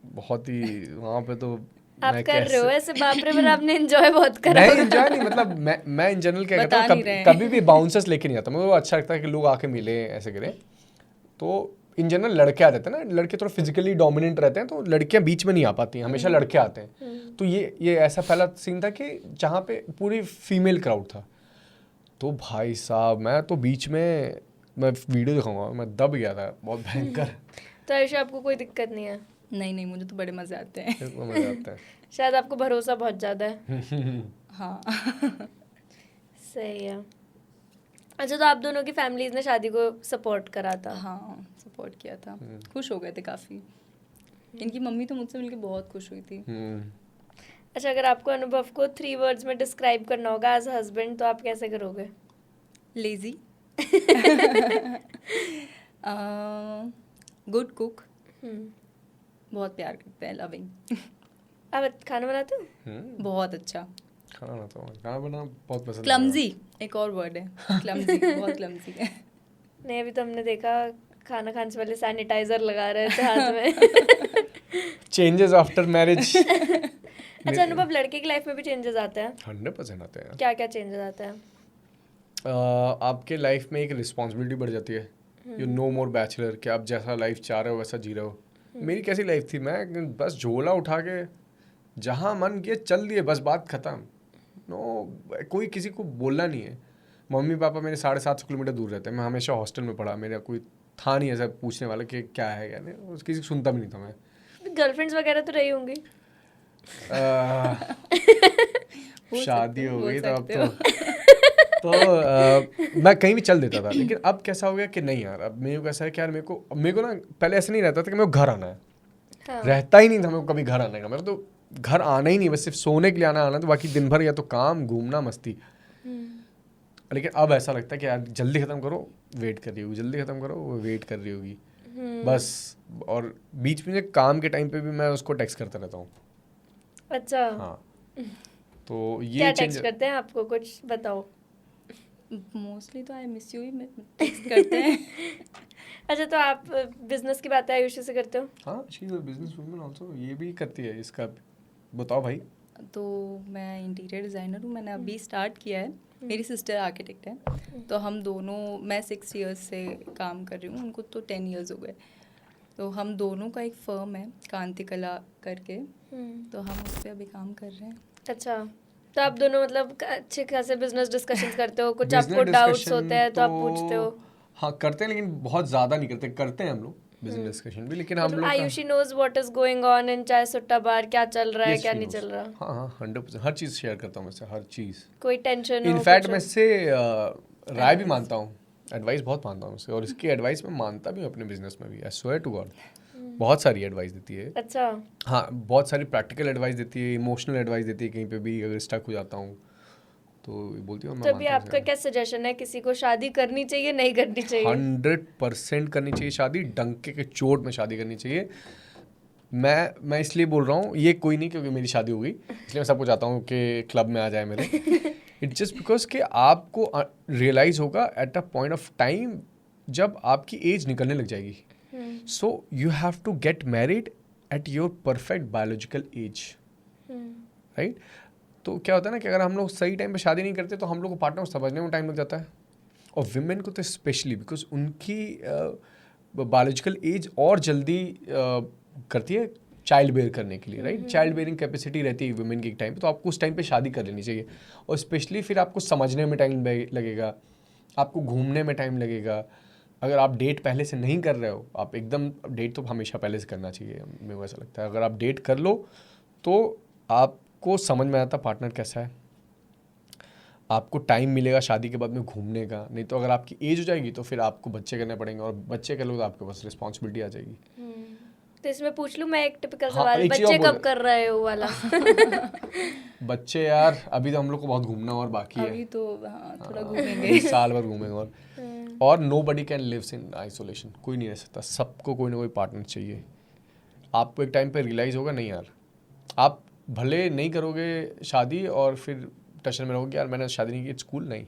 Speaker 2: बहुत ही वहाँ पे तो
Speaker 1: आप
Speaker 2: मैं
Speaker 1: कर रहे हो ऐसे बाप रे, पर आपने एंजॉय बहुत करा।
Speaker 2: नहीं एंजॉय नहीं, मतलब मैं इन जनरल क्या करता हूँ, कभी भी बाउंसर्स लेके नहीं आता। मुझे वो अच्छा लगता है कि लोग आके मिले, ऐसे करें। तो इन जनरल लड़के आ जाते हैं ना, लड़के थोड़ा फिजिकली डोमिनेंट रहते हैं, तो लड़कियां बीच में नहीं आ पाती हैं, हमेशा लड़के आते हैं। तो ये ऐसा पहला सीन था कि जहाँ पे पूरी फीमेल क्राउड था, तो भाई साहब मैं तो बीच में, मैं वीडियो दिखाऊंगा, मैं दब गया था बहुत भयंकर।
Speaker 1: तो आयुषा आपको कोई दिक्कत नहीं है?
Speaker 3: नहीं, मुझे तो बड़े मजे आते हैं।
Speaker 2: इसको मजा आता है।
Speaker 1: शायद आपको भरोसा बहुत ज्यादा है।
Speaker 3: हाँ।
Speaker 1: सही है। अच्छा, तो आप दोनों की फैमिलीज ने शादी को सपोर्ट करा था?
Speaker 3: हाँ, सपोर्ट किया था, खुश हो गए थे काफ़ी। इनकी मम्मी तो मुझसे मिलके बहुत खुश हुई थी।
Speaker 1: अच्छा, अगर आपको अनुभव को 3 वर्ड्स में डिस्क्राइब करना होगा एज हस्बैंड, तो आप कैसे करोगे?
Speaker 3: लेजी, गुड कुक, बहुत प्यार करते हैं, लविंग।
Speaker 1: आप खाना बनाते हो?
Speaker 3: बहुत अच्छा।
Speaker 2: खाना बनाना बहुत पसंद है।
Speaker 3: क्लमजी एक और वर्ड है, क्लमजी, बहुत क्लमजी है।
Speaker 1: नहीं, अभी तो हमने देखा खाना खाने से पहले सैनिटाइजर लगा रहे थे हाथ में।
Speaker 2: Changes after marriage.
Speaker 1: अच्छा, अनुभव लड़के की लाइफ में भी चेंजेस आते हैं?
Speaker 2: 100% आते हैं।
Speaker 1: क्या क्या चेंजेस आते हैं?
Speaker 2: आपके लाइफ में एक रिस्पॉन्सिबिलिटी बढ़ जाती है। यू नो मोर बैचलर, कि आप जैसा लाइफ चाह रहे हो वैसा जी रहे हो। मेरी कैसी लाइफ थी, मैं बस झोला उठा के जहाँ मन किया चल दिए, बस बात खत्म। कोई किसी को बोलना नहीं है। मम्मी पापा मेरे 750 किलोमीटर दूर रहते हैं, मैं हमेशा हॉस्टल में पढ़ा, मेरा कोई था नहीं ऐसा पूछने वाला कि क्या है क्या नहीं, किसी को सुनता भी नहीं था मैं।
Speaker 1: गर्लफ्रेंड्स वगैरह तो रही होंगी?
Speaker 2: शादी हो गई तो अब तो मैं कहीं भी चल देता था, लेकिन अब कैसा हो गया कि नहीं यार, अब मेरे को ऐसा है कि यार मेरे को ना पहले ऐसे नहीं रहता था कि मेरे को घर आना है,
Speaker 1: हाँ।
Speaker 2: रहता ही नहीं था मेरे को कभी घर आने का, मेरा तो घर आना ही नहीं, बस सिर्फ सोने के लिए आना, तो बाकी दिन भर या तो काम, घूमना, मस्ती। लेकिन अब ऐसा लगता है कि यार जल्दी ख़त्म करो, वेट कर रही होगी, जल्दी ख़त्म करो, वो वेट कर रही होगी बस। और बीच में काम के टाइम पे भी मैं उसको टेक्स्ट करता रहता हूँ।
Speaker 1: अच्छा,
Speaker 2: हाँ, तो ये
Speaker 1: क्या
Speaker 2: change-
Speaker 1: टेक्स्ट करते हैं आपको, कुछ बताओ।
Speaker 3: मोस्टली तो I miss you he text करते हैं।
Speaker 1: अच्छा, तो आप बिजनेस की बातें आयुषी से करते हो?
Speaker 2: हाँ, she is a business woman also, ये भी करती है इसका। बताओ भाई।
Speaker 3: तो मैं इंटीरियर डिज़ाइनर हूँ, मैंने अभी स्टार्ट किया है। मेरी सिस्टर आर्किटेक्ट है, तो हम दोनों, मैं 6 इयर्स से काम कर रही हूँ, उनको तो 10 इयर्स हो गए। तो हम दोनों का एक फर्म है कांति कला करके, तो हम उस पर अभी काम कर रहे हैं।
Speaker 1: अच्छा, तो आप दोनों मतलब अच्छे खासे बिजनेस डिस्कशंस करते हो, कुछ
Speaker 2: Business
Speaker 1: आपको डाउट्स
Speaker 2: discussion
Speaker 1: होते हैं तो आप पूछते हो?
Speaker 2: हाँ करते हैं, लेकिन बहुत ज़्यादा नहीं करते, करते हैं हम लोग बिजनेस डिस्कशन भी, लेकिन हम
Speaker 1: मतलब
Speaker 2: लोग
Speaker 1: Ayushi knows what is going on in Chai Sutta बार, क्या चल रहा है,
Speaker 2: Yes,
Speaker 1: क्या
Speaker 2: she
Speaker 1: नहीं
Speaker 2: knows.
Speaker 1: चल रहा,
Speaker 2: हाँ हाँ 100% हर चीज़ शेयर करता हूँ मैं से, हर चीज़।
Speaker 1: कोई टेंशन हो
Speaker 2: इनफैक्ट
Speaker 1: कुछ
Speaker 2: मैं
Speaker 1: हो?
Speaker 2: इससे राय भी मानता हूँ, एडवाइस बहुत मानता हूँ उससे, और इसकी एडवाइस मैं मानता भी हूँ अपने बिजनेस में भी, आई स्वेयर टू गॉड। बहुत सारी एडवाइस देती है।
Speaker 1: अच्छा,
Speaker 2: हाँ, बहुत सारी प्रैक्टिकल एडवाइस देती है, इमोशनल एडवाइस देती है, कहीं पे भी अगर स्टक हो जाता हूँ तो बोलती हूँ मैं
Speaker 1: तो अभी
Speaker 2: मानता हूँ
Speaker 1: आपका क्या सजेशन है, किसी को शादी करनी चाहिए नहीं करनी चाहिए?
Speaker 2: 100% करनी चाहिए शादी, डंके के चोट में शादी करनी चाहिए। मैं इसलिए बोल रहा हूँ, ये कोई नहीं क्योंकि मेरी शादी हो गई इसलिए मैं सबको चाहता हूँ कि क्लब में आ जाए मेरे। इट्स जस्ट बिकॉज कि आपको रियलाइज होगा at a point of time जब आपकी एज निकलने लग जाएगी, so you have to get married at your perfect biological age, right? तो क्या होता है ना कि अगर हम लोग सही टाइम पे शादी नहीं करते तो हम लोग को पार्टनर को समझने में टाइम लग जाता है, और विमेन को तो स्पेशली बिकॉज उनकी बायोलॉजिकल एज और जल्दी करती है चाइल्ड बेयर करने के लिए, राइट? चाइल्ड बेयरिंग कैपेसिटी रहती है वुमेन की एक टाइम पे, तो आपको उस टाइम पे शादी कर लेनी चाहिए। और स्पेशली फिर आपको समझने में टाइम लगेगा, आपको घूमने में टाइम लगेगा। अगर आप डेट पहले से नहीं कर रहे हो, आप एकदम, डेट तो हमेशा पहले से करना चाहिए, मेरे को ऐसा लगता है। अगर आप डेट कर लो तो आपको समझ में आता पार्टनर कैसा है, आपको टाइम मिलेगा शादी के बाद में घूमने का। नहीं तो अगर आपकी एज हो जाएगी तो फिर आपको बच्चे करने पड़ेंगे, और बच्चे कर लो तो आपके पास रिस्पॉन्सिबिलिटी आ जाएगी।
Speaker 1: तो इसमें पूछ लूँ मैं एक टिपिकल
Speaker 2: हाँ,
Speaker 1: सवाल,
Speaker 2: एक चीज़
Speaker 1: बच्चे
Speaker 2: और बोल
Speaker 1: कब कर रहे हो वाला?
Speaker 2: बच्चे यार अभी तो हम लोग को बहुत घूमना और बाकी है,
Speaker 3: अभी तो हाँ थोड़ा
Speaker 2: हाँ,
Speaker 3: घूमेंगे।
Speaker 2: अभी साल भर घूमेंगे। और nobody can lives in isolation, कोई नहीं रह सकता, सबको कोई ना कोई पार्टनर चाहिए। आपको एक टाइम पे रियलाइज़ होगा नहीं यार, आप भले नहीं करोगे शादी और फिर टेंशन में रहोगे यार मैंने शादी नहीं की, इट्स कूल, नहीं,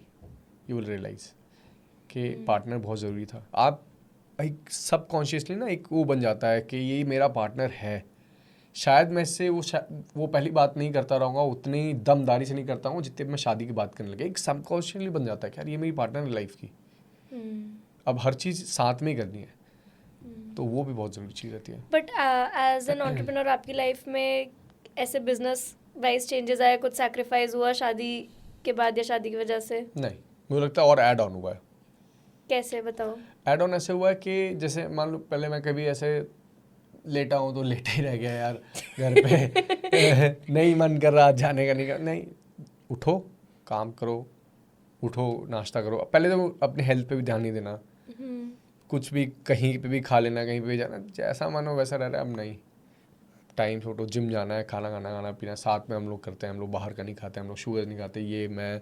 Speaker 2: यू विल रियलाइज कि पार्टनर बहुत ज़रूरी था। आप एक सबकॉन्शियसली ना एक वो बन जाता है कि ये मेरा पार्टनर है। शायद मैं इससे वो पहली बात नहीं करता रहूँगा, उतनी दमदारी से नहीं करता हूँ जितने मैं शादी की बात करने लगे। एक सबकॉन्शियसली बन जाता है कि यार ये मेरी पार्टनर है लाइफ की, अब हर चीज़ साथ में ही करनी है, तो वो भी बहुत ज़रूरी चीज़ रहती है।
Speaker 1: बट एज एन एंटरप्रेन्योर आपकी लाइफ में ऐसे बिजनेस वाइज चेंजेस आए, कुछ सैक्रिफाइस हुआ शादी के बाद या शादी की वजह से?
Speaker 2: नहीं, मुझे लगता है और ऐड ऑन हुआ है।
Speaker 1: कैसे, बताओ।
Speaker 2: ऐड ऑन ऐसे हुआ है कि जैसे मान लो पहले मैं कभी ऐसे लेटा हूँ तो लेटा ही रह गया यार घर पे नहीं मन कर रहा जाने का, नहीं, उठो काम करो, उठो नाश्ता करो। पहले तो अपने हेल्थ पे भी ध्यान नहीं देना, कुछ भी कहीं पे भी खा लेना, कहीं पे भी जाना, जैसा मन हो वैसा रह रहा है। अब नहीं, टाइम से उठो, जिम जाना है, खाना पीना साथ में हम लोग करते हैं, हम लोग बाहर का नहीं खाते, हम लोग शुगर नहीं खाते, ये मैं,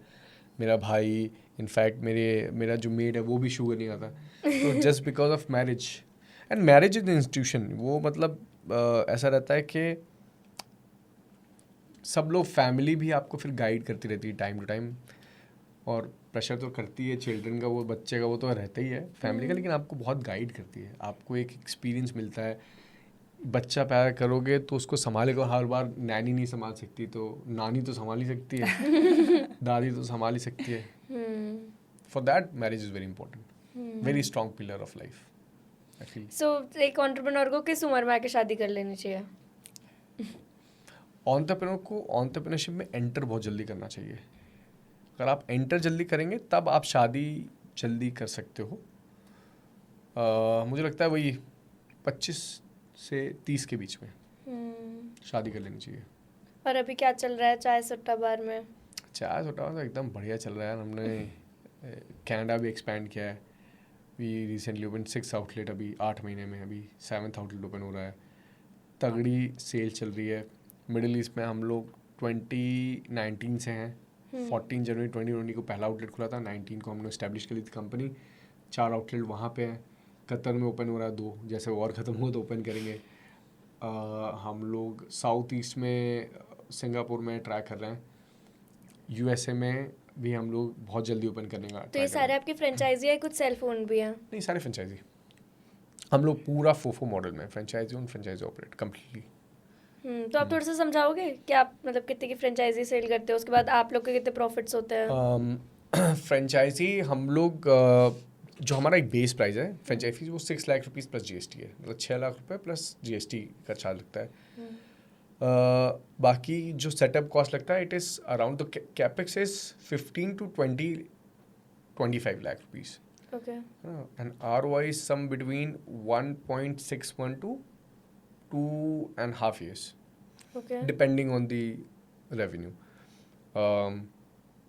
Speaker 2: मेरा भाई, इनफैक्ट मेरा जो मेड है वो भी शुगर नहीं खाता। तो just because of marriage, and marriage is institution, वो मतलब ऐसा रहता है कि सब लोग, फैमिली भी आपको फिर गाइड करती रहती है टाइम टू टाइम, और प्रेशर तो करती है चिल्ड्रन का, वो बच्चे का, वो तो रहता ही है फैमिली का, लेकिन आपको बहुत गाइड करती है, आपको एक एक्सपीरियंस मिलता है। बच्चा पैदा करोगे तो उसको संभालेगा, हर बार नैनी नहीं संभाल सकती, तो नानी तो संभाल ही सकती है, दादी तो संभाल ही सकती है। For that marriage is very important, very strong pillar of life I feel.
Speaker 1: So एक एंटरप्रेन्योर को किस उम्र में आके शादी कर लेनी चाहिए?
Speaker 2: एंटरप्रेन्योर को एंटरप्रेन्योरशिप में एंटर बहुत जल्दी करना चाहिए। अगर आप एंटर जल्दी करेंगे तब आप शादी जल्दी कर सकते हो। मुझे लगता है वही 25 से 30 के बीच में शादी कर लेनी चाहिए।
Speaker 1: और अभी क्या चल रहा है चाय सुट्टा बार में?
Speaker 2: चाय छोटा तो एकदम बढ़िया चल रहा है यार। हमने कनाडा भी एक्सपैंड किया है. वी रिसेंटली ओपन 6 आउटलेट अभी 8 महीने में. अभी 7th आउटलेट ओपन हो रहा है. तगड़ी सेल चल रही है. मिडिल ईस्ट में हम लोग 2019 से हैं. 14 जनवरी 2020 को पहला आउटलेट खुला था. 19 को हमने इस्टेब्लिश करी थी कंपनी. 4 आउटलेट वहाँ पे हैं. कतर में ओपन हो रहा है 2. जैसे वॉर ख़त्म हो तो ओपन करेंगे. हम लोग साउथ ईस्ट में सिंगापुर में ट्राई कर रहे हैं. यूएसए में भी हम लोग बहुत जल्दी ओपन करने का
Speaker 1: तो ये सारे आपकी फ्रेंचाइजी है, कुछ सेल्फ ओन भी हैं?
Speaker 2: नहीं, सारे फ्रेंचाइजी. हम लोग पूरा फोफो मॉडल में franchisee own franchisee operate completely.
Speaker 1: तो आप थोड़ा सा समझाओगे कि आप मतलब कितने की फ्रेंचाइजी सेल करते हो, उसके बाद आप लोग के कितने प्रॉफिट्स होते हैं?
Speaker 2: फ्रेंचाइजी हम लोग जो हमारा एक बेस प्राइस है फ्रेंचाइजी फीस वो 6 लाख रुपीज़ प्लस जीएसटी है. मतलब 6 लाख रुपए प्लस जीएसटी का चार्ज लगता है. बाकी जो सेटअप कॉस्ट लगता है it is around the capex is 15 to 25 lakh rupees.
Speaker 1: Okay.
Speaker 2: And ROI is some between 1.61 to 2.5 years.
Speaker 1: Okay.
Speaker 2: Depending on the revenue.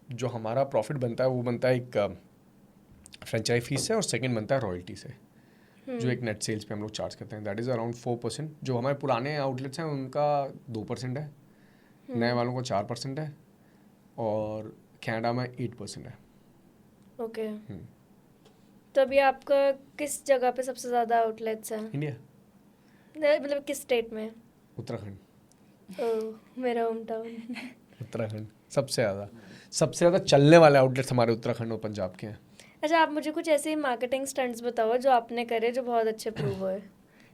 Speaker 2: जो हमारा प्रॉफिट बनता है वो बनता है एक फ्रेंचाइज फीस से और सेकंड बनता है रॉयल्टी से. जो एक नेट सेल्स पे हम लोग चार्ज करते हैं दैट इज़ अराउंड 4%. जो हमारे पुराने आउटलेट्स हैं उनका 2% है. नए वालों का 4% है. और कनाडा में 8% है.
Speaker 1: ओके. तो अभी आपका किस जगह पे सबसे ज़्यादा आउटलेट्स हैं?
Speaker 2: इंडिया.
Speaker 1: मतलब किस स्टेट में?
Speaker 2: उत्तराखंड.
Speaker 1: ओह, मेरा होम टाउन.
Speaker 2: उत्तराखंड सबसे ज़्यादा चलने वाले आउटलेट्स हमारे उत्तराखंड और पंजाब के हैं.
Speaker 1: अच्छा, आप मुझे कुछ ऐसे मार्केटिंग स्टंट्स बताओ जो आपने करे जो बहुत अच्छे प्रूव हुए.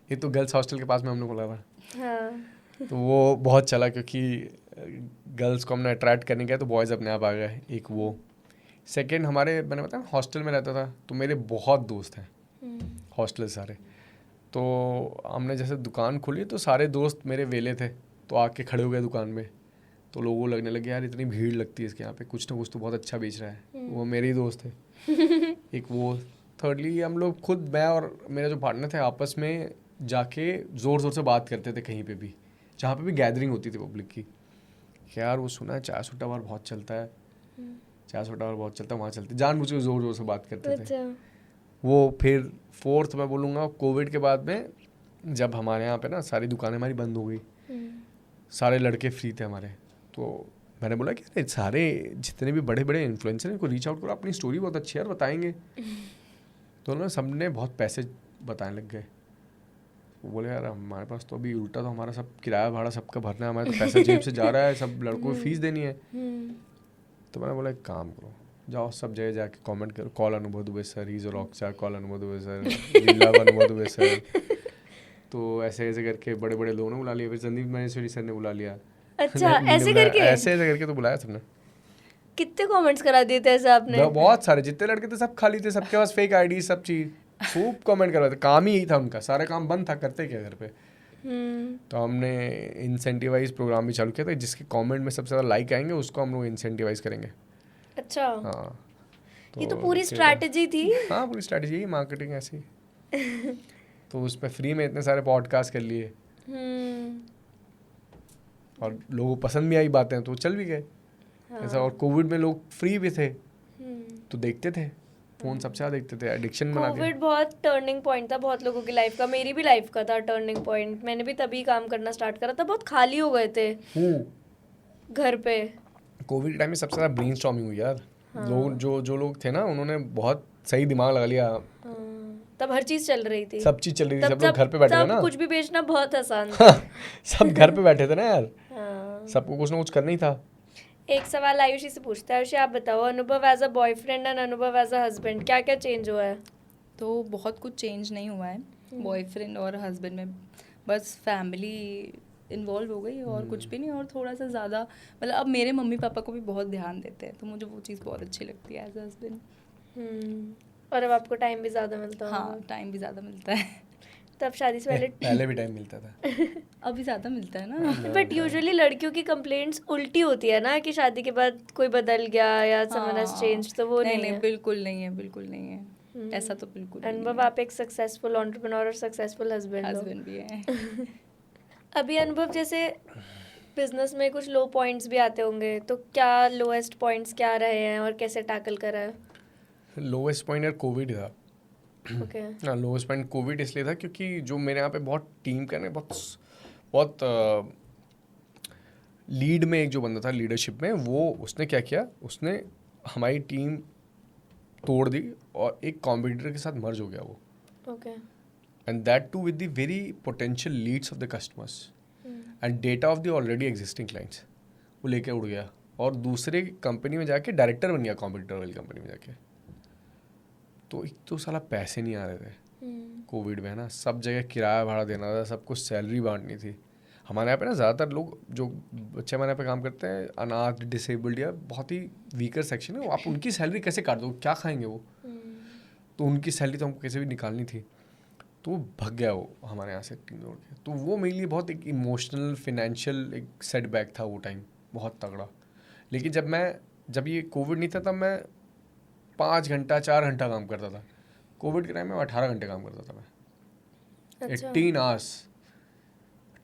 Speaker 2: ये तो गर्ल्स हॉस्टल के पास में हमने खोला था.
Speaker 1: हाँ.
Speaker 2: तो वो बहुत चला क्योंकि गर्ल्स को हमने अट्रैक्ट करने गया तो बॉयज़ अपने आप आ गए. एक वो. सेकंड हमारे मैंने बताया हॉस्टल में रहता था तो मेरे बहुत दोस्त हैं हॉस्टल सारे. तो हमने जैसे दुकान खोली तो सारे दोस्त मेरे वेले थे तो आके खड़े हो गए दुकान में. तो लोगों को लगने लगे यार इतनी भीड़ लगती है इसके यहाँ पे, कुछ ना कुछ तो बहुत अच्छा बेच रहा है. वो मेरे ही दोस्त थे. एक वो. थर्डली हम लोग खुद, मैं और मेरे जो पार्टनर थे आपस में जाके ज़ोर ज़ोर से बात करते थे कहीं पे भी जहाँ पे भी गैदरिंग होती थी पब्लिक की. यार वो सुना है चाय सुट्टा बार बहुत चलता है, चाय सुट्टा बार बहुत चलता है, वहाँ चलते. जानबूझ के ज़ोर ज़ोर से बात करते थे.
Speaker 1: अच्छा.
Speaker 2: वो फिर फोर्थ मैं बोलूँगा कोविड के बाद में जब हमारे यहाँ पे ना सारी दुकानें हमारी बंद हो गई, सारे लड़के फ्री थे हमारे. तो मैंने बोला कि अरे सारे जितने भी बड़े बड़े इन्फ्लुएंसर हैं उनको रीच आउट करो, अपनी स्टोरी बहुत अच्छी है यार बताएंगे. तो ना सबने बहुत पैसे बताने लग गए. वो बोले यार हमारे पास तो अभी उल्टा, तो हमारा सब किराया भाड़ा सबका भरना है, हमारे तो पैसा जेब से जा रहा है, सब लड़कों को फीस देनी है. तो मैंने बोला एक काम करो, जाओ सब जगह जाके कमेंट करो, कॉल अनुभव Dubey sir, he is a rock star, call अनुभव दुबे सर, वी लव अनुभव दुबे सर. तो ऐसे ऐसे करके बड़े बड़े लोगों ने बुला लिया. फिर संदीप महेश्वरी सर ने बुला लिया.
Speaker 1: अच्छा, ऐसे करके
Speaker 2: तो बुलाया सबने.
Speaker 1: कितने कमेंट्स करा दिए थे ऐसे आपने?
Speaker 2: बहुत सारे, जितने लड़के थे सब खाली थे, सबके पास फेक आईडी सब चीज, खूब कमेंट करवाते. काम ही यही था उनका, सारा काम बंद था, करते क्या घर पे. तो हमने इंसेंटिवाइज प्रोग्राम भी चालू किया था, जिसके कमेंट में सबसे ज़्यादा लाइक आएंगे उसको हम लोग इंसेंटिवाइज करेंगे.
Speaker 1: अच्छा.
Speaker 2: हाँ.
Speaker 1: ये तो पूरी स्ट्रैटेजी थी.
Speaker 2: हाँ, पूरी स्ट्रैटेजी, मार्केटिंग ऐसी. तो उस पर फ्री में इतने सारे पॉडकास्ट कर लिए और लोगों को पसंद भी आई बातें तो चल भी गए. ऐसा. और कोविड में लोग फ्री भी थे तो देखते थे फोन, सबसे ज़्यादा देखते थे. एडिक्शन बना दिया.
Speaker 1: कोविड बहुत टर्निंग पॉइंट था बहुत लोगों की लाइफ का. मेरी भी लाइफ का था टर्निंग पॉइंट. मैंने भी तभी काम करना स्टार्ट करा था. बहुत खाली हो गए थे घर पे.
Speaker 2: कोविड टाइम में सबसे ज़्यादा ब्रेनस्टॉर्मिंग हुई यार. लोग जो लोग थे ना उन्होंने बहुत सही दिमाग लगा लिया.
Speaker 1: तब हर चीज चल रही थी,
Speaker 2: सब चीज चल रही थी, सब लोग घर पे बैठे थे ना.
Speaker 1: कुछ भी बेचना बहुत आसान था.
Speaker 2: सब घर पे बैठे थे ना यार. सबको कुछ ना कुछ करना ही था.
Speaker 1: एक सवाल आयुषी से पूछता है. आयुषी आप बताओ, अनुभव एज अ बॉयफ्रेंड एंड अनुभव एज अ हस्बैंड क्या क्या चेंज हुआ है?
Speaker 3: तो बहुत कुछ चेंज नहीं हुआ है बॉयफ्रेंड और हस्बैंड में. बस फैमिली इन्वॉल्व हो गई और कुछ भी नहीं. और थोड़ा सा ज़्यादा मतलब अब मेरे मम्मी पापा को भी बहुत ध्यान देते हैं तो मुझे वो चीज़ बहुत अच्छी लगती है एज अ हस्बैंड.
Speaker 1: और अब आपको टाइम भी ज़्यादा मिलता है?
Speaker 3: हाँ, टाइम भी ज़्यादा मिलता है.
Speaker 1: तब शादी से
Speaker 2: पहले भी टाइम मिलता था.
Speaker 3: अभी ज़्यादा मिलता है ना.
Speaker 1: बट यूजुअली लड़कियों की कंप्लेंट्स उल्टी होती है ना कि शादी के बाद कोई बदल गया या समवन हैज चेंज. तो वो नहीं है.
Speaker 3: बिल्कुल नहीं है, बिल्कुल नहीं है. ऐसा तो बिल्कुल.
Speaker 1: अनुभव आप एक सक्सेसफुल एंटरप्रेन्योर और सक्सेसफुल हस्बैंड
Speaker 3: भी है.
Speaker 1: अभी अनुभव जैसे बिजनेस में कुछ लो पॉइंट्स भी आते होंगे, तो क्या लोएस्ट पॉइंट्स क्या रहे हैं और कैसे टैकल करा है?
Speaker 2: लोवेस्ट पॉइंट यार कोविड था।
Speaker 1: ओके।
Speaker 2: हाँ, लोवेस्ट पॉइंट कोविड इसलिए था क्योंकि जो मेरे यहाँ पे बहुत टीम का ना बहुत लीड में एक जो बंदा था लीडरशिप में, वो उसने क्या किया, उसने हमारी टीम तोड़ दी और एक कॉम्पिटिटर के साथ मर्ज हो गया वो,
Speaker 1: okay.
Speaker 2: And that too with the very potential leads of the customers and data of the already existing clients, वो लेके उड़ गया और दूसरे कंपनी में जाके डायरेक्टर बन गया कॉम्पिटिटर वाली कंपनी में जाके। तो एक तो साला पैसे नहीं आ रहे थे कोविड में, है ना, सब जगह किराया भाड़ा देना था, सबको सैलरी बांटनी थी। हमारे यहाँ पे ना ज़्यादातर लोग जो बच्चे हमारे यहाँ पे काम करते हैं, अनाथ, डिसेबल्ड या बहुत ही वीकर सेक्शन है, वो आप उनकी सैलरी कैसे काट दो, क्या खाएंगे वो? तो उनकी सैलरी तो हमको कैसे भी निकालनी थी, तो वो भग गया वो हमारे यहाँ से टीम तोड़ के। तो वो मेरे लिए बहुत एक इमोशनल फाइनेंशियल एक सेटबैक था वो टाइम, बहुत तगड़ा। लेकिन जब ये कोविड नहीं था तब मैं 5 घंटा 4 घंटा काम करता था। कोविड के टाइम में 18 घंटे काम करता था मैं।
Speaker 1: अच्छा।
Speaker 2: 18 आवर्स,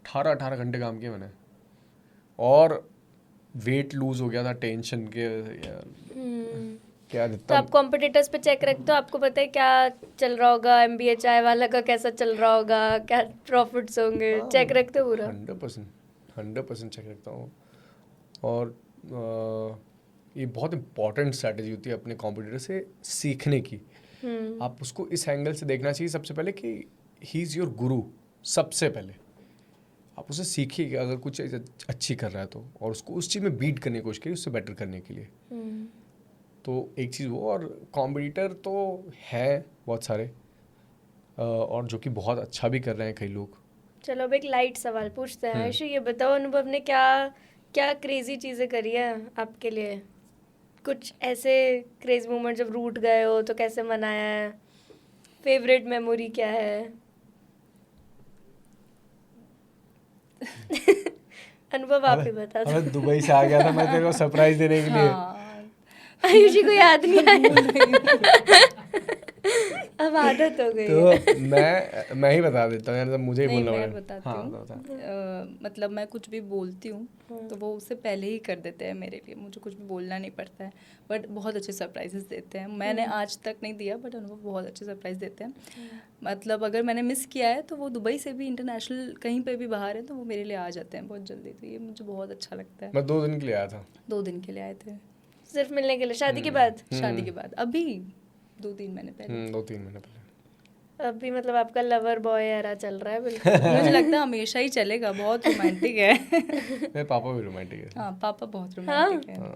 Speaker 2: 18 घंटे काम किए मैंने, और वेट लूज हो गया था टेंशन के यार, क्या
Speaker 1: तो
Speaker 2: जितना
Speaker 1: आप कॉम्पिटिटर्स पे चेक रखते हो, आपको पता है क्या चल रहा होगा, MBA चाय वाला का कैसा चल रहा होगा, क्या प्रॉफिट्स होंगे, चेक रखते हो पूरा?
Speaker 2: 100% चेक रखता हूँ। और ये बहुत इंपॉर्टेंट स्ट्रैटेजी होती है अपने कॉम्पिटिटर से सीखने की। आप उसको इस एंगल से देखना चाहिए सबसे पहले कि ही इज़ योर गुरु। सबसे पहले आप उसे सीखिए कि अगर कुछ अच्छी कर रहा है तो, और उसको उस चीज़ में बीट करने की कोशिश करिए, उससे बेटर करने के लिए। तो एक चीज़ वो, और कॉम्पिटिटर तो है बहुत सारे, और जो कि बहुत अच्छा भी कर रहे हैं कई लोग।
Speaker 1: चलो अब एक लाइट सवाल पूछते हैं। आयुषी, ये बताओ, अनुभव ने क्या क्या क्रेजी चीज़ें करी है आपके लिए? कुछ ऐसे क्रेजी मोमेंट जब रूठ गए हो तो कैसे मनाया है? फेवरेट मेमोरी क्या है? अनुभव आप ही बता दो।
Speaker 2: मैं दुबई से आ गया था मैं तेरे को सरप्राइज देने के लिए।
Speaker 1: आयुषी को याद नहीं आया। अब आदत हो गई है।
Speaker 2: तो मैं ही बता देता हूँ यार, तो मुझे ही
Speaker 3: नहीं,
Speaker 2: बोलना
Speaker 3: मैं
Speaker 2: पड़ेगा।
Speaker 3: बताती
Speaker 2: हाँ,
Speaker 3: हूँ।
Speaker 2: बता।
Speaker 3: मतलब मैं कुछ भी बोलती हूँ तो वो उससे पहले ही कर देते हैं मेरे लिए, मुझे कुछ भी बोलना नहीं पड़ता है। बट बहुत अच्छे सरप्राइजेस देते हैं। मैंने आज तक नहीं दिया, बट अनुभव बहुत अच्छे सरप्राइज देते हैं। मतलब अगर मैंने मिस किया है तो वो दुबई से भी, इंटरनेशनल कहीं पे भी बाहर है, तो वो मेरे लिए आ जाते हैं बहुत जल्दी। तो ये मुझे बहुत अच्छा लगता है।
Speaker 2: मैं 2 दिन के लिए आया था।
Speaker 3: 2 दिन के लिए आए थे,
Speaker 1: सिर्फ मिलने के लिए? शादी के बाद?
Speaker 3: शादी के बाद, अभी 2-3 महीने पहले।
Speaker 2: 2-3 महीने पहले।
Speaker 1: अभी मतलब आपका लवर बॉय एरा चल रहा है बिल्कुल।
Speaker 3: मुझे लगता है हमेशा ही चलेगा, बहुत रोमांटिक है।
Speaker 2: मेरे पापा भी रोमांटिक है।
Speaker 3: हाँ, पापा बहुत रोमांटिक है।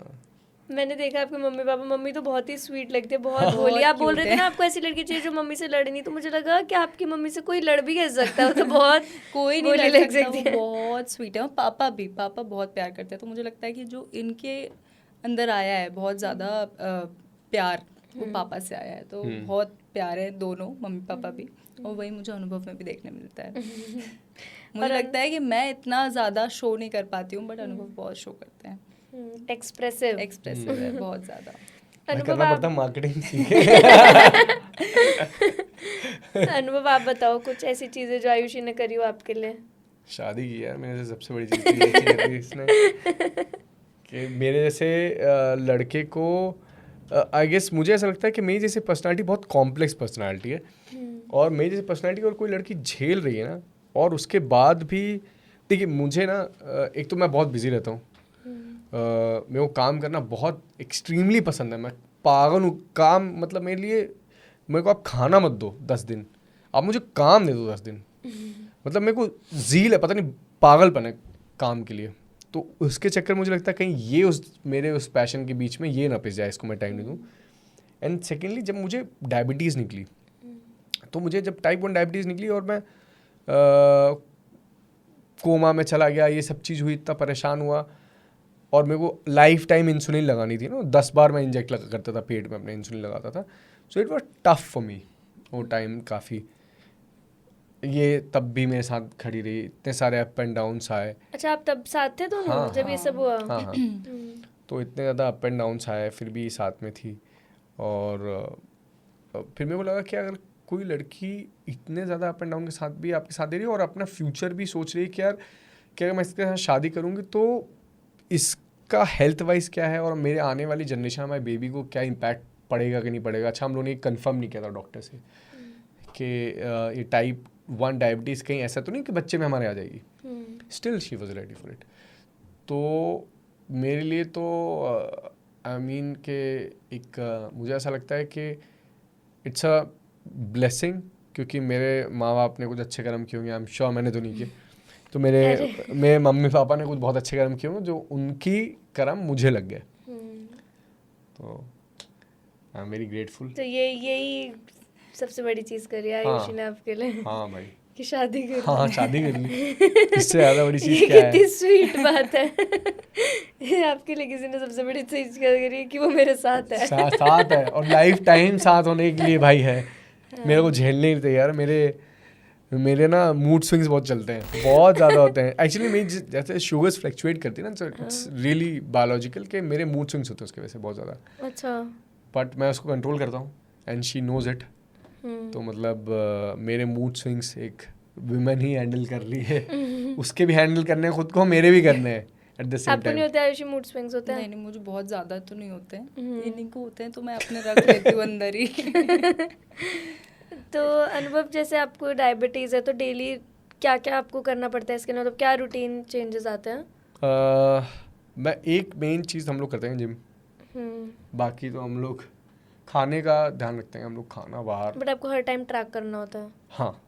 Speaker 1: मैंने देखा आपके मम्मी पापा, मम्मी तो बहुत ही स्वीट लगती है, बहुत
Speaker 3: बहुत
Speaker 1: भोली। आप बोल
Speaker 3: cute
Speaker 1: रहे थे
Speaker 3: है।
Speaker 1: ना आपको ऐसी लड़की चाहिए जो मम्मी से लड़े नहीं, तो मुझे लगा कि आपकी मम्मी से कोई लड़ भी कैसे सकता है, वो तो बहुत
Speaker 3: कोई नहीं
Speaker 1: भोली
Speaker 3: लड़
Speaker 1: लग
Speaker 3: सकता,
Speaker 1: सकती
Speaker 3: वो
Speaker 1: है।
Speaker 3: बहुत स्वीट है। और पापा बहुत प्यार करते हैं। तो मुझे लगता है कि जो इनके अंदर आया है बहुत ज़्यादा प्यार, वो पापा से आया है। तो बहुत प्यार है दोनों, मम्मी पापा भी, और वही मुझे अनुभव में भी देखने मिलता है। मुझे लगता है कि मैं इतना ज़्यादा शो नहीं कर पाती हूँ, बट अनुभव बहुत शो करते हैं।
Speaker 1: एक्सप्रेसिव
Speaker 3: है बहुत ज़्यादा।
Speaker 2: मैं करना पड़ता मार्केटिंग सीखे।
Speaker 1: अनुभव आप बताओ कुछ ऐसी चीजें जो आयुषी ने करी हो आपके लिए?
Speaker 2: शादी की यार मेरे से सबसे बड़ी चीज़ ये अच्छी लगी इसने कि मेरे जैसे लड़के को, आई गेस मुझे ऐसा लगता है कि मेरी जैसे पर्सनालिटी बहुत कॉम्प्लेक्स पर्सनालिटी है, और मेरी जैसे पर्सनालिटी और कोई लड़की झेल रही है ना, और उसके बाद भी देखिए मुझे ना, एक तो मैं बहुत बिजी रहता हूँ, मेरे को काम करना बहुत एक्सट्रीमली पसंद है, मैं पागल हूँ काम, मतलब मेरे लिए, मेरे को आप खाना मत दो 10 दिन, आप मुझे काम दे दो 10 दिन, मतलब मेरे को ज़ील है, पता नहीं पागलपन है काम के लिए। तो उसके चक्कर मुझे लगता है कहीं ये मेरे उस पैशन के बीच में ये ना पिस जाए, इसको मैं टाइम नहीं दूँ। एंड सेकेंडली जब मुझे डायबिटीज़ निकली, तो मुझे जब टाइप 1 डायबिटीज़ निकली और मैं कोमा में चला गया, ये सब चीज़ हुई, इतना परेशान हुआ, और मेरे को लाइफ टाइम इंसुलिन लगानी थी ना, 10 बार मैं इंजेक्ट करता था पेट में, अपने इंसुलिन लगाता था। So it was tough for me वो टाइम काफ़ी। ये तब भी मेरे साथ खड़ी रही, इतने सारे अप एंड डाउन्स आए।
Speaker 1: अच्छा, आप तब साथ थे दोनों?
Speaker 2: हाँ,
Speaker 1: जब ये सब हुआ?
Speaker 2: हाँ। तो इतने ज़्यादा अप एंड डाउन्स आए, फिर भी साथ में थी। और फिर मेरे को लगा कि अगर कोई लड़की इतने ज़्यादा अप एंड डाउन के साथ भी आपके साथ दे रही है, और अपना फ्यूचर भी सोच रही है कि यार कि अगर मैं इसके साथ शादी करूँगी तो इसका हेल्थ वाइज क्या है, और मेरे आने वाली जनरेशन, हमारे बेबी को क्या इम्पैक्ट पड़ेगा कि नहीं पड़ेगा। अच्छा हम लोगों ने कंफर्म नहीं किया था डॉक्टर से कि ये टाइप 1 डायबिटीज़ कहीं ऐसा तो नहीं कि बच्चे में हमारे आ जाएगी। Still she was ready for it. तो मेरे लिए तो आई मीन के एक मुझे ऐसा लगता है कि इट्स अ ब्लेसिंग, क्योंकि मेरे माँ बाप ने कुछ अच्छे कर्म किए होंगे, आई एम श्योर मैंने तो नहीं किए, तो मेरे मम्मी पापा ने कुछ बहुत अच्छे कर्म किए होंगे जो उनकी कर्म मुझे लग गए, तो आई एम वेरी ग्रेटफुल।
Speaker 1: तो यही सबसे बड़ी चीज़ करी आयुषी ने आपके लिए।
Speaker 2: हाँ भाई,
Speaker 1: कि शादी कर
Speaker 2: हाँ
Speaker 1: ली।
Speaker 2: शादी कर ली, इससे ज़्यादा बड़ी चीज़
Speaker 1: ये
Speaker 2: क्या है।
Speaker 1: कितनी स्वीट बात है। आपके लिए किसी ने सबसे बड़ी चीज़ क्या करी है कि वो मेरे साथ है।
Speaker 2: साथ है और लाइफ टाइम साथ होने के लिए भाई है। मेरे को झेलने नहीं तैयार। मेरे ना मूड स्विंग्स बहुत चलते हैं, बहुत ज़्यादा होते हैं एक्चुअली। मेरी जैसे शुगर्स फ्लक्चुएट करती है ना, इट्स रियली बायोलॉजिकल कि मेरे मूड स्विंग्स होते हैं उसकी वजह से बहुत ज़्यादा।
Speaker 1: अच्छा।
Speaker 2: बट मैं उसको कंट्रोल करता हूँ एंड शी नोज इट। तो मतलब मेरे मूड स्विंग्स एक वुमेन ही हैंडल कर रही है। उसके भी हैंडल करने हैं खुद को, मेरे भी करने हैं एट द सेम
Speaker 1: आपको नहीं
Speaker 2: टाइम।
Speaker 1: होते आयुषी मूड स्विंग्स होते हैं?
Speaker 3: नहीं मुझे बहुत ज़्यादा तो नहीं होते हैं, इन्हीं को होते हैं तो मैं अपने रख लेती हूँ अंदर ही।
Speaker 1: तो अनुभव, जैसे आपको डायबिटीज़ है तो डेली क्या क्या आपको करना पड़ता है इसके लिए, मतलब क्या रूटीन चेंजेस आते हैं?
Speaker 2: मैं एक मेन चीज़ हम लोग करते हैं जिम, बाकी तो हम लोग खाने का ध्यान रखते हैं। हम लोग खाना बाहर,
Speaker 1: बट आपको हर टाइम ट्रैक करना होता है?
Speaker 2: हाँ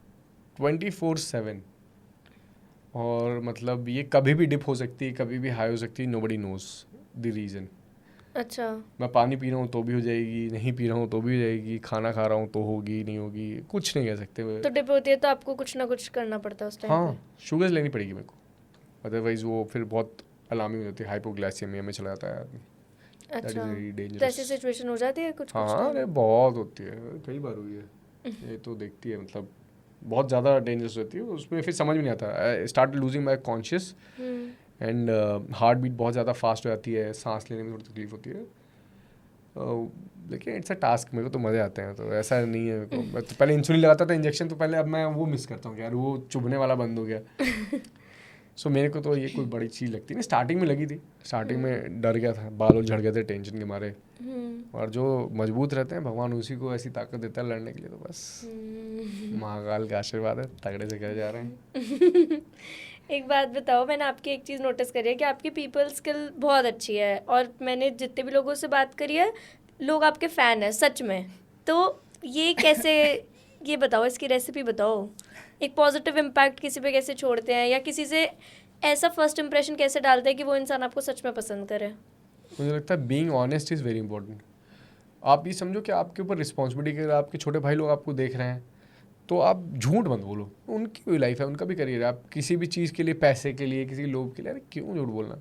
Speaker 2: 24/7। और मतलब ये कभी भी डिप हो सकती है, कभी भी हाई हो सकती है, नोबडी नोज द रीज़न।
Speaker 1: अच्छा।
Speaker 2: मैं पानी पी रहा हूँ तो भी हो जाएगी, नहीं पी रहा हूँ तो भी हो जाएगी, खाना खा रहा हूँ तो होगी नहीं होगी, कुछ नहीं कह सकते।
Speaker 1: तो डिप होती है तो आपको कुछ ना कुछ करना पड़ता है उस टाइम
Speaker 2: हाँ, शुगर्स लेनी पड़ेगी मेरे को, अदरवाइज वो फिर बहुत अलार्मिंग हो जाती है, हाइपोग्लाइसेमिया में चला जाता है आदमी।
Speaker 1: पे?
Speaker 2: That is very
Speaker 1: अच्छा,
Speaker 2: dangerous.
Speaker 1: तो ऐसी सिचुएशन हो जाती है कुछ
Speaker 2: हाँ
Speaker 1: कुछ
Speaker 2: हाँ, अरे बहुत होती है, कई बार हुई है। ये तो देखती है, मतलब बहुत ज़्यादा डेंजरस होती है। उसमें फिर समझ में नहीं आता, I start losing my conscious and heart beat बहुत ज़्यादा फास्ट हो जाती है, सांस लेने में थोड़ी तकलीफ होती है। लेकिन इट्स अ टास्क, मेरे को तो मज़े आते हैं, तो ऐसा नहीं है। मेरे को मैं तो पहले इंसुलिन लगाता था इंजेक्शन, तो पहले अब मैं वो मिस करता हूँ यार, वो चुभने वाला बंद हो गया। सो मेरे को तो ये कोई बड़ी चीज़ लगती नहीं। स्टार्टिंग में लगी थी, स्टार्टिंग में डर गया था, बाल झड़ गए थे टेंशन के मारे। और जो मजबूत रहते हैं भगवान उसी को ऐसी ताकत देता है लड़ने के लिए, तो बस महाकाल का आशीर्वाद है, तगड़े से कर जा रहे हैं।
Speaker 1: एक बात बताओ, मैंने आपकी एक चीज़ नोटिस करी है कि आपकी पीपल स्किल बहुत अच्छी है, और मैंने जितने भी लोगों से बात करी है, लोग आपके फ़ैन हैं सच में। तो ये कैसे, ये बताओ, इसकी रेसिपी बताओ। एक पॉजिटिव इम्पैक्ट किसी पे कैसे छोड़ते हैं, या किसी से ऐसा फर्स्ट इंप्रेशन कैसे डालते हैं कि वो इंसान आपको सच में पसंद करे?
Speaker 2: मुझे लगता है being honest is very important. आप ये समझो कि आपके ऊपर रिस्पॉन्सिबिलिटी, अगर आपके छोटे भाई लोग आपको देख रहे हैं तो आप झूठ मत बोलो। उनकी भी लाइफ है, उनका भी करियर है। आप किसी भी चीज़ के लिए, पैसे के लिए, किसी लोभ के लिए, अरे क्यों झूठ बोलना।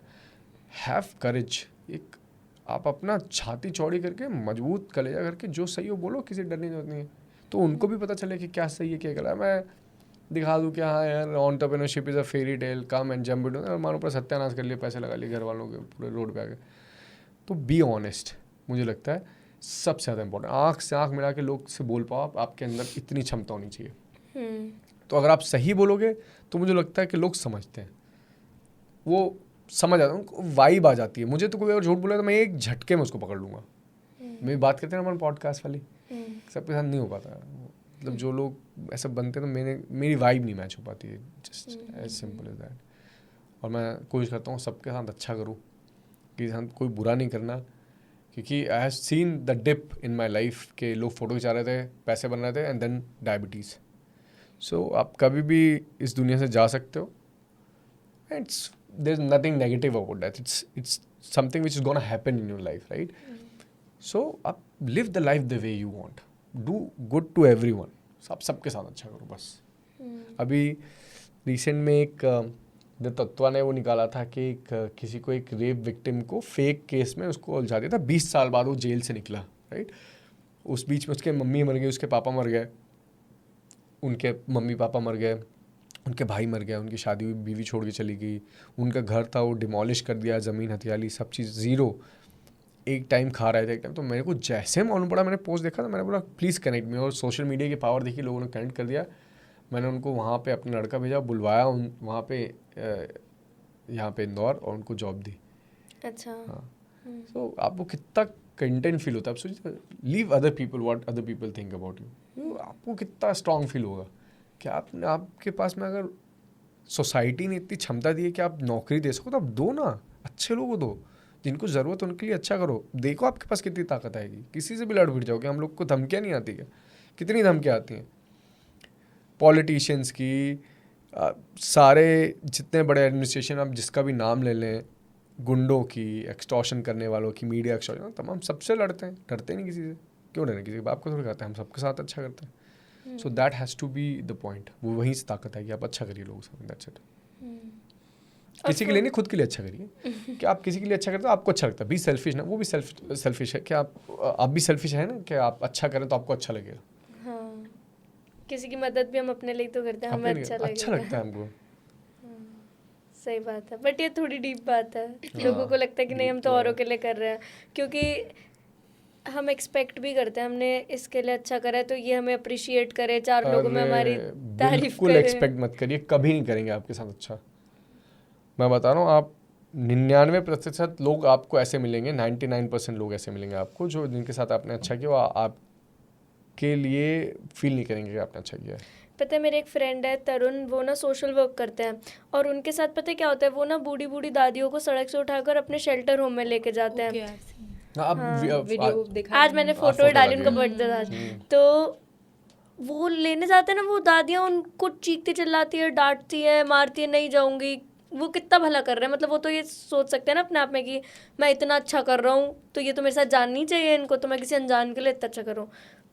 Speaker 2: Have courage. एक आप अपना छाती चौड़ी करके, मजबूत कलेजा करके जो सही हो बोलो, किसी डरने की जरूरत नहीं है। तो उनको भी पता चले कि क्या सही है क्या गलत है। मैं दिखा दूँ कि हाँ यार entrepreneurship is a fairy tale, come and jump it, और मानो पर सत्यानाश कर लिया, पैसे लगा लिए घर वालों के पूरे रोड पे आके। तो बी ऑनेस्ट, मुझे लगता है सबसे ज़्यादा इंपॉर्टेंट। आँख से आँख मिला के लोग से बोल पाओ, आपके अंदर इतनी क्षमता होनी चाहिए। तो अगर आप सही बोलोगे तो मुझे लगता है कि लोग समझते हैं, वो समझ आता है, उनको वाइब आ जाती है। मुझे तो कोई अगर झूठ बोला तो मैं एक झटके में उसको पकड़ लूँगा। मेरी बात करते हैं ना हमारे पॉडकास्ट वाली, सबके साथ नहीं हो पाता। मतलब जो लोग ऐसा बनते हैं तो मेरी वाइब नहीं मैच हो पाती है, just as simple as that. और मैं कोशिश करता हूँ सबके साथ अच्छा करूँ, किसी साथ कोई बुरा नहीं करना, क्योंकि I have seen the dip in my life के लोग फोटो खिंचा रहे थे, पैसे बन रहे थे, एंड देन डायबिटीज़। सो आप कभी भी इस दुनिया से जा सकते हो, it's there is nothing negative about that, it's something which is gonna happen in your life, right? So आप live the life the way you want, do good to everyone, आप सबके साथ अच्छा करो बस। अभी रिसेंट में एक तत्वा ने वो निकाला था कि किसी को, एक रेप विक्टिम को फेक केस में उसको उलझा दिया था, 20 साल बाद वो जेल से निकला, राइट? उस बीच में उसके मम्मी मर गई, उसके पापा मर गए, उनके मम्मी पापा मर गए, उनके भाई मर गया, उनकी शादी हुई, बीवी छोड़ के चली गई, उनका घर था वो डिमोलिश कर दिया, ज़मीन हथियाली, सब चीज़ ज़ीरो। एक टाइम खा रहे थे, एक टाइम। तो मेरे को जैसे मालूम पड़ा, मैंने पोस्ट देखा, तो मैंने बोला प्लीज़ कनेक्ट मी, और सोशल मीडिया की पावर देखी, लोगों ने कनेक्ट कर दिया। मैंने उनको वहाँ पे अपना लड़का भेजा, बुलवाया वहाँ पे, यहाँ पे इंदौर, और उनको जॉब दी।
Speaker 1: अच्छा।
Speaker 2: हाँ। तो आपको कितना कंटेंट फील होता है। आप सोचिए, leave other people what other people think about you, आपको कितना स्ट्रांग फील होगा कि आपके पास में अगर सोसाइटी ने इतनी क्षमता दी है कि आप नौकरी दे सको, तो आप दो ना, अच्छे लोगों को दो, जिनको ज़रूरत है उनके लिए अच्छा करो। देखो आपके पास कितनी ताकत आएगी, किसी से भी लड़ भिड़ जाओगे। हम लोग को धमकियाँ नहीं आती क्या? कितनी धमकियाँ आती हैं पॉलिटिशियंस की, सारे जितने बड़े एडमिनिस्ट्रेशन, आप जिसका भी नाम ले लें, गुंडों की, एक्सटॉर्शन करने वालों की, मीडिया एक्सटॉर्शन, तमाम सबसे लड़ते हैं, डरते नहीं किसी से। क्यों डरें? किसी बाप को थोड़ी कहते हैं, हम सबके साथ अच्छा करते हैं। So that has to be the point. वो वहीं से ताकत है कि आप अच्छा करिए लोगों से, दैट्स इट। किसी के लिए नहीं, खुद के लिए अच्छा करिए। कि आप किसी के लिए अच्छा करते हो, आपको अच्छा लगता है, बी सेल्फिश ना, वो भी सेल्फिश है कि आप भी सेल्फिश है ना, कि आप अच्छा करें तो आपको अच्छा लगेगा।
Speaker 1: हाँ, किसी की मदद भी हम अपने लिए तो करते हैं, हमें अच्छा
Speaker 2: अच्छा लगता है हमको।
Speaker 1: सही बात है, बट ये थोड़ी डीप बात है। लोगों को लगता है कि नहीं, हम तो औरों के लिए कर रहे हैं, क्योंकि हम एक्सपेक्ट भी करते हैं हमने इसके लिए अच्छा करा है तो ये हमें अप्रिशिएट करे, चार लोगों में हमारी तारीफ
Speaker 2: बिल्कुल
Speaker 1: करे।
Speaker 2: एक्सपेक्ट मत करिए, कभी नहीं करेंगे आपके साथ अच्छा। मैं बता रहा हूँ, आप 99% लोग आपको ऐसे मिलेंगे, 99% लोग ऐसे मिलेंगे आपको, जो जिनके साथ आपने अच्छा किया वो आपके लिए फील नहीं करेंगे कि आपने अच्छा किया है।
Speaker 1: पता है, मेरे एक फ्रेंड है तरुण, वो ना सोशल वर्क करते हैं, और उनके साथ पता है क्या होता है, वो ना बूढ़ी बूढ़ी दादियों को सड़क से उठाकर अपने शेल्टर होम में लेके जाते हैं।
Speaker 3: वीडियो देखा
Speaker 1: आज मैंने फोटो डाली, उनका बर्थडे था, तो वो लेने जाते हैं ना, वो दादियाँ उनको चीखती चिल्लाती है, डांटती है, मारती है, नहीं जाऊंगी। वो कितना भला कर रहे हैं, मतलब वो तो ये सोच सकते हैं ना अपने आप में कि मैं इतना अच्छा कर रहा हूँ तो ये तो मेरे साथ जाननी चाहिए इनको, तो मैं किसी अनजान के लिए इतना अच्छा करूँ।